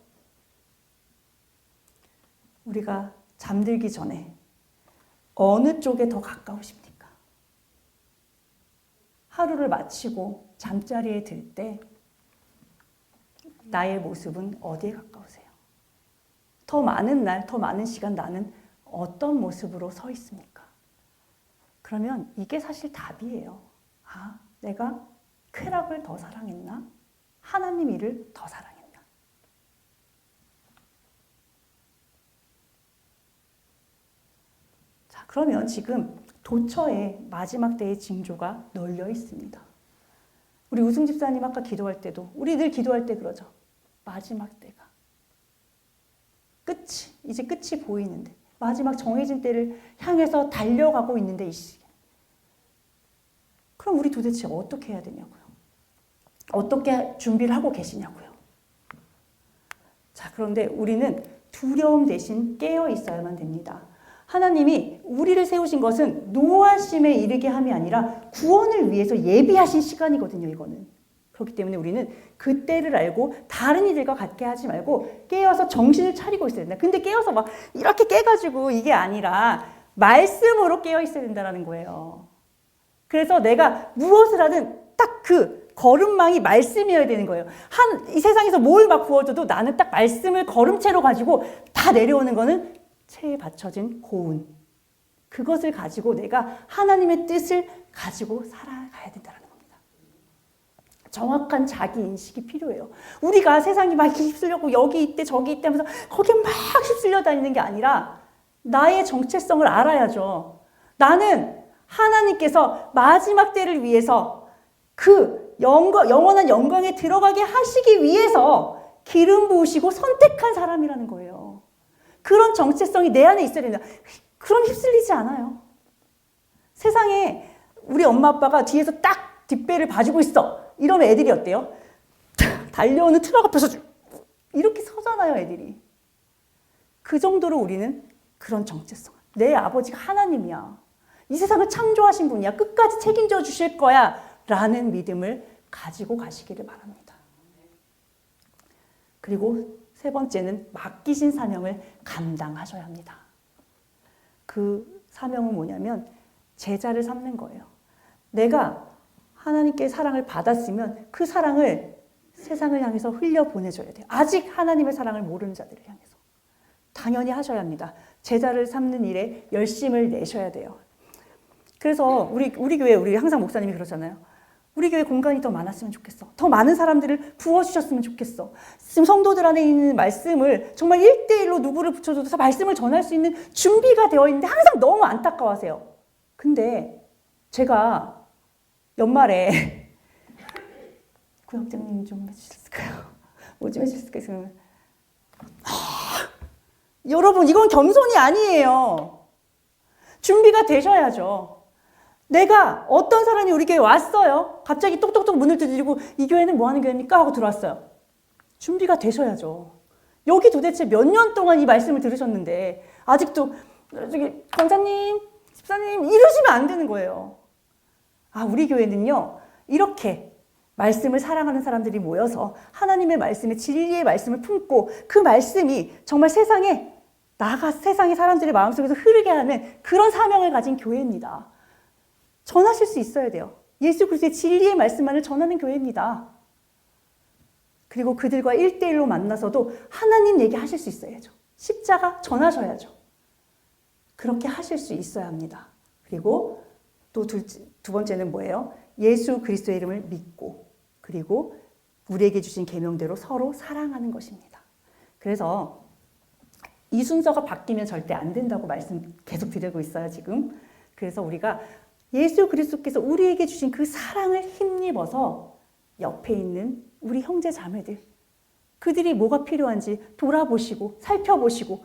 우리가 잠들기 전에 어느 쪽에 더 가까우십니까? 하루를 마치고 잠자리에 들 때 나의 모습은 어디에 가까우세요? 더 많은 날, 더 많은 시간 나는 어떤 모습으로 서 있습니까? 그러면 이게 사실 답이에요. 아, 내가 쾌락을 더 사랑했나? 하나님 일을 더 사랑했나? 자, 그러면 지금 도처에 마지막 때의 징조가 널려 있습니다. 우리 우승 집사님 아까 기도할 때도 우리 늘 기도할 때 그러죠. 마지막 때가. 이제 끝이 보이는데 마지막 정해진 때를 향해서 달려가고 있는데 이 시기에. 그럼 우리 도대체 어떻게 해야 되냐고요. 어떻게 준비를 하고 계시냐고요. 자, 그런데 우리는 두려움 대신 깨어 있어야만 됩니다. 하나님이 우리를 세우신 것은 노하심에 이르게 함이 아니라 구원을 위해서 예비하신 시간이거든요, 이거는. 그렇기 때문에 우리는 그 때를 알고 다른 이들과 같게 하지 말고 깨어서 정신을 차리고 있어야 된다. 근데 깨어서 막 이렇게 깨가지고 이게 아니라 말씀으로 깨어 있어야 된다는 거예요. 그래서 내가 무엇을 하든 딱 그 걸음망이 말씀이어야 되는 거예요. 이 세상에서 뭘 막 부어줘도 나는 딱 말씀을 걸음체로 가지고 다 내려오는 거는 체에 받쳐진 고운. 그것을 가지고 내가 하나님의 뜻을 가지고 살아가야 된다는 겁니다. 정확한 자기 인식이 필요해요. 우리가 세상이 막 휩쓸려고 여기 있대 저기 있대 하면서 거기에 막 휩쓸려 다니는 게 아니라 나의 정체성을 알아야죠. 나는 하나님께서 마지막 때를 위해서 그 영원한 영광에 들어가게 하시기 위해서 기름 부으시고 선택한 사람이라는 거예요. 그런 정체성이 내 안에 있어야 된다. 그럼 휩쓸리지 않아요. 세상에 우리 엄마 아빠가 뒤에서 딱 뒷배를 봐주고 있어. 이러면 애들이 어때요? 달려오는 트럭 앞에서 이렇게 서잖아요, 애들이. 그 정도로 우리는 그런 정체성. 내 아버지가 하나님이야. 이 세상을 창조하신 분이야. 끝까지 책임져 주실 거야. 라는 믿음을 가지고 가시기를 바랍니다. 그리고 세 번째는 맡기신 사명을 감당하셔야 합니다. 그 사명은 뭐냐면 제자를 삼는 거예요. 내가 하나님께 사랑을 받았으면 그 사랑을 세상을 향해서 흘려보내줘야 돼요. 아직 하나님의 사랑을 모르는 자들을 향해서. 당연히 하셔야 합니다. 제자를 삼는 일에 열심을 내셔야 돼요. 그래서 우리 교회 우리 항상 목사님이 그러잖아요. 우리 교회 공간이 더 많았으면 좋겠어. 더 많은 사람들을 부어주셨으면 좋겠어. 지금 성도들 안에 있는 말씀을 정말 1대1로 누구를 붙여줘도 말씀을 전할 수 있는 준비가 되어 있는데 항상 너무 안타까워하세요. 근데 제가 연말에 구역장님 좀 해주실까요? 뭐 좀 해주실까요? 여러분, 이건 겸손이 아니에요. 준비가 되셔야죠. 내가 어떤 사람이 우리 교회에 왔어요. 갑자기 똑똑똑 문을 두드리고 이 교회는 뭐 하는 교회입니까? 하고 들어왔어요. 준비가 되셔야죠. 여기 도대체 몇 년 동안 이 말씀을 들으셨는데 아직도 저기 권사님, 집사님 이러시면 안 되는 거예요. 아, 우리 교회는요. 이렇게 말씀을 사랑하는 사람들이 모여서 하나님의 말씀에 진리의 말씀을 품고 그 말씀이 정말 세상에 세상의 사람들의 마음속에서 흐르게 하는 그런 사명을 가진 교회입니다. 전하실 수 있어야 돼요. 예수 그리스도의 진리의 말씀만을 전하는 교회입니다. 그리고 그들과 1대1로 만나서도 하나님 얘기하실 수 있어야죠. 십자가 전하셔야죠. 그렇게 하실 수 있어야 합니다. 그리고 또 두 번째는 뭐예요? 예수 그리스도의 이름을 믿고 그리고 우리에게 주신 계명대로 서로 사랑하는 것입니다. 그래서 이 순서가 바뀌면 절대 안 된다고 말씀 계속 드리고 있어요, 지금. 그래서 우리가 예수 그리스도께서 우리에게 주신 그 사랑을 힘입어서 옆에 있는 우리 형제 자매들, 그들이 뭐가 필요한지 돌아보시고 살펴보시고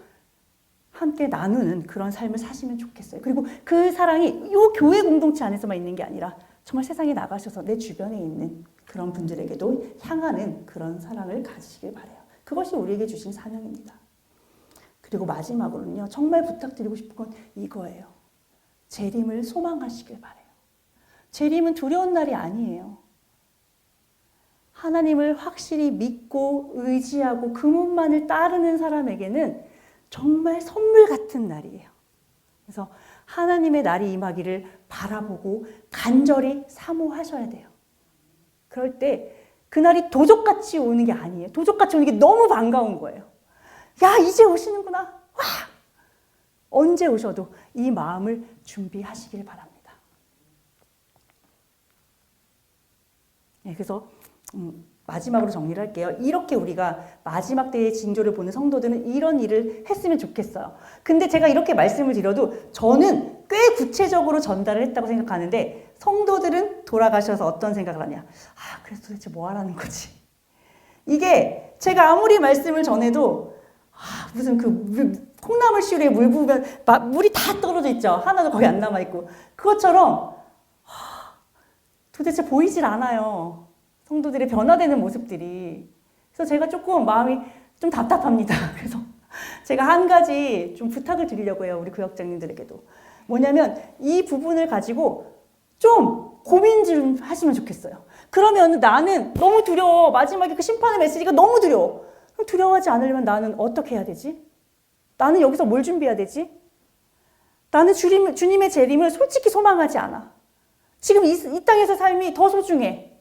함께 나누는 그런 삶을 사시면 좋겠어요. 그리고 그 사랑이 이 교회 공동체 안에서만 있는 게 아니라 정말 세상에 나가셔서 내 주변에 있는 그런 분들에게도 향하는 그런 사랑을 가지시길 바라요. 그것이 우리에게 주신 사명입니다. 그리고 마지막으로는요, 정말 부탁드리고 싶은 건 이거예요. 재림을 소망하시길 바라요. 재림은 두려운 날이 아니에요. 하나님을 확실히 믿고 의지하고 그분만을 따르는 사람에게는 정말 선물 같은 날이에요. 그래서 하나님의 날이 임하기를 바라보고 간절히 사모하셔야 돼요. 그럴 때 그날이 도적같이 오는 게 아니에요. 도적같이 오는 게 너무 반가운 거예요. 야, 이제 오시는구나. 와! 언제 오셔도 이 마음을 준비하시길 바랍니다. 네, 그래서 마지막으로 정리를 할게요. 이렇게 우리가 마지막 때의 징조를 보는 성도들은 이런 일을 했으면 좋겠어요. 근데 제가 이렇게 말씀을 드려도 저는 꽤 구체적으로 전달을 했다고 생각하는데 성도들은 돌아가셔서 어떤 생각을 하냐. 아, 그래서 도대체 뭐 하라는 거지? 이게 제가 아무리 말씀을 전해도 무슨 콩나물 시루에 물 부으면 물이 다 떨어져 있죠. 하나도 거의 안 남아있고. 그것처럼 도대체 보이질 않아요. 성도들의 변화되는 모습들이. 그래서 제가 조금 마음이 좀 답답합니다. 그래서 제가 한 가지 좀 부탁을 드리려고 해요. 우리 구역장님들에게도. 뭐냐면 이 부분을 가지고 좀 고민 좀 하시면 좋겠어요. 그러면 나는 너무 두려워. 마지막에 그 심판의 메시지가 너무 두려워. 그럼 두려워하지 않으려면 나는 어떻게 해야 되지? 나는 여기서 뭘 준비해야 되지? 나는 주님의 재림을 솔직히 소망하지 않아. 지금 이 땅에서 삶이 더 소중해.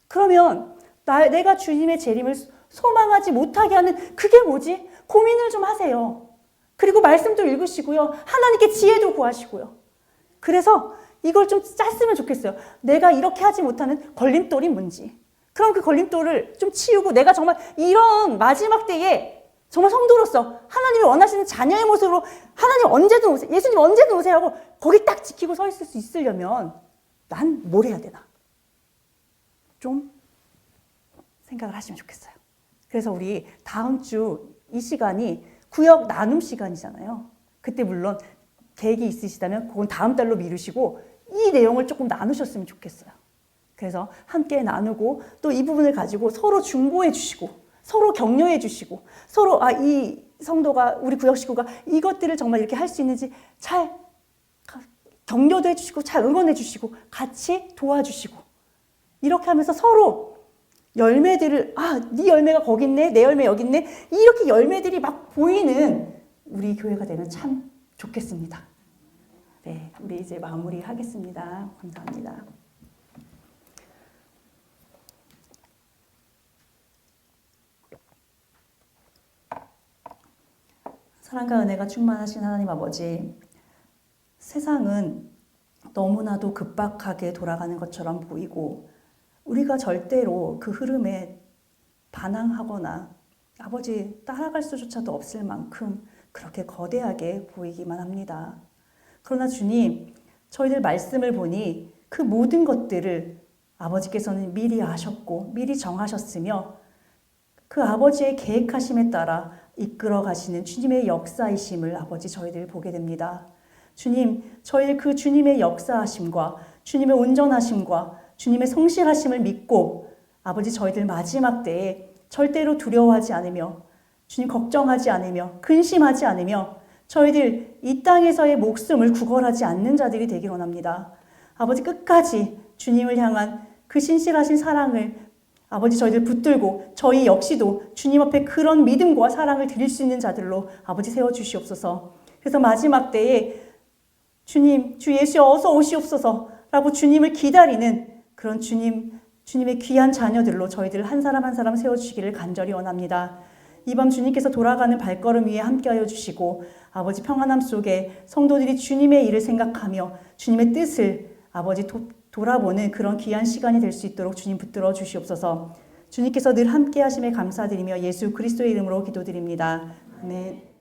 그러면 내가 주님의 재림을 소망하지 못하게 하는 그게 뭐지? 고민을 좀 하세요. 그리고 말씀도 읽으시고요. 하나님께 지혜도 구하시고요. 그래서 이걸 좀 짰으면 좋겠어요. 내가 이렇게 하지 못하는 걸림돌이 뭔지. 그럼 그 걸림돌을 좀 치우고 내가 정말 이런 마지막 때에 정말 성도로서 하나님이 원하시는 자녀의 모습으로 하나님 언제든 오세요. 예수님 언제든 오세요 하고 거기 딱 지키고 서 있을 수 있으려면 난 뭘 해야 되나? 좀 생각을 하시면 좋겠어요. 그래서 우리 다음 주 이 시간이 구역 나눔 시간이잖아요. 그때 물론 계획이 있으시다면 그건 다음 달로 미루시고 이 내용을 조금 나누셨으면 좋겠어요. 그래서 함께 나누고 또 이 부분을 가지고 서로 중보해 주시고 서로 격려해 주시고 서로 이 성도가 우리 구역 식구가 이것들을 정말 이렇게 할 수 있는지 잘 격려도 해주시고 잘 응원해 주시고 같이 도와주시고 이렇게 하면서 서로 열매들을 네 열매가 거기 있네 내 열매 여기 있네 이렇게 열매들이 막 보이는 우리 교회가 되면 참 좋겠습니다. 네, 우리 이제 마무리하겠습니다. 감사합니다. 사랑과 은혜가 충만하신 하나님 아버지, 세상은 너무나도 급박하게 돌아가는 것처럼 보이고 우리가 절대로 그 흐름에 반항하거나 아버지 따라갈 수조차도 없을 만큼 그렇게 거대하게 보이기만 합니다. 그러나 주님, 저희들 말씀을 보니 그 모든 것들을 아버지께서는 미리 아셨고 미리 정하셨으며 그 아버지의 계획하심에 따라 이끌어 가시는 주님의 역사이심을 아버지 저희들 보게 됩니다. 주님, 저희들 그 주님의 역사하심과 주님의 온전하심과 주님의 성실하심을 믿고 아버지 저희들 마지막 때에 절대로 두려워하지 않으며 주님 걱정하지 않으며 근심하지 않으며 저희들 이 땅에서의 목숨을 구걸하지 않는 자들이 되길 원합니다. 아버지 끝까지 주님을 향한 그 신실하신 사랑을 아버지 저희들 붙들고 저희 역시도 주님 앞에 그런 믿음과 사랑을 드릴 수 있는 자들로 아버지 세워주시옵소서. 그래서 마지막 때에 주님, 주 예수여 어서 오시옵소서 라고 주님을 기다리는 그런 주님의 귀한 자녀들로 저희들 한 사람 한 사람 세워주시기를 간절히 원합니다. 이 밤 주님께서 돌아가는 발걸음 위에 함께하여 주시고 아버지 평안함 속에 성도들이 주님의 일을 생각하며 주님의 뜻을 아버지 돌아보는 그런 귀한 시간이 될 수 있도록 주님 붙들어 주시옵소서. 주님께서 늘 함께 하심에 감사드리며 예수 그리스도의 이름으로 기도드립니다. 아멘.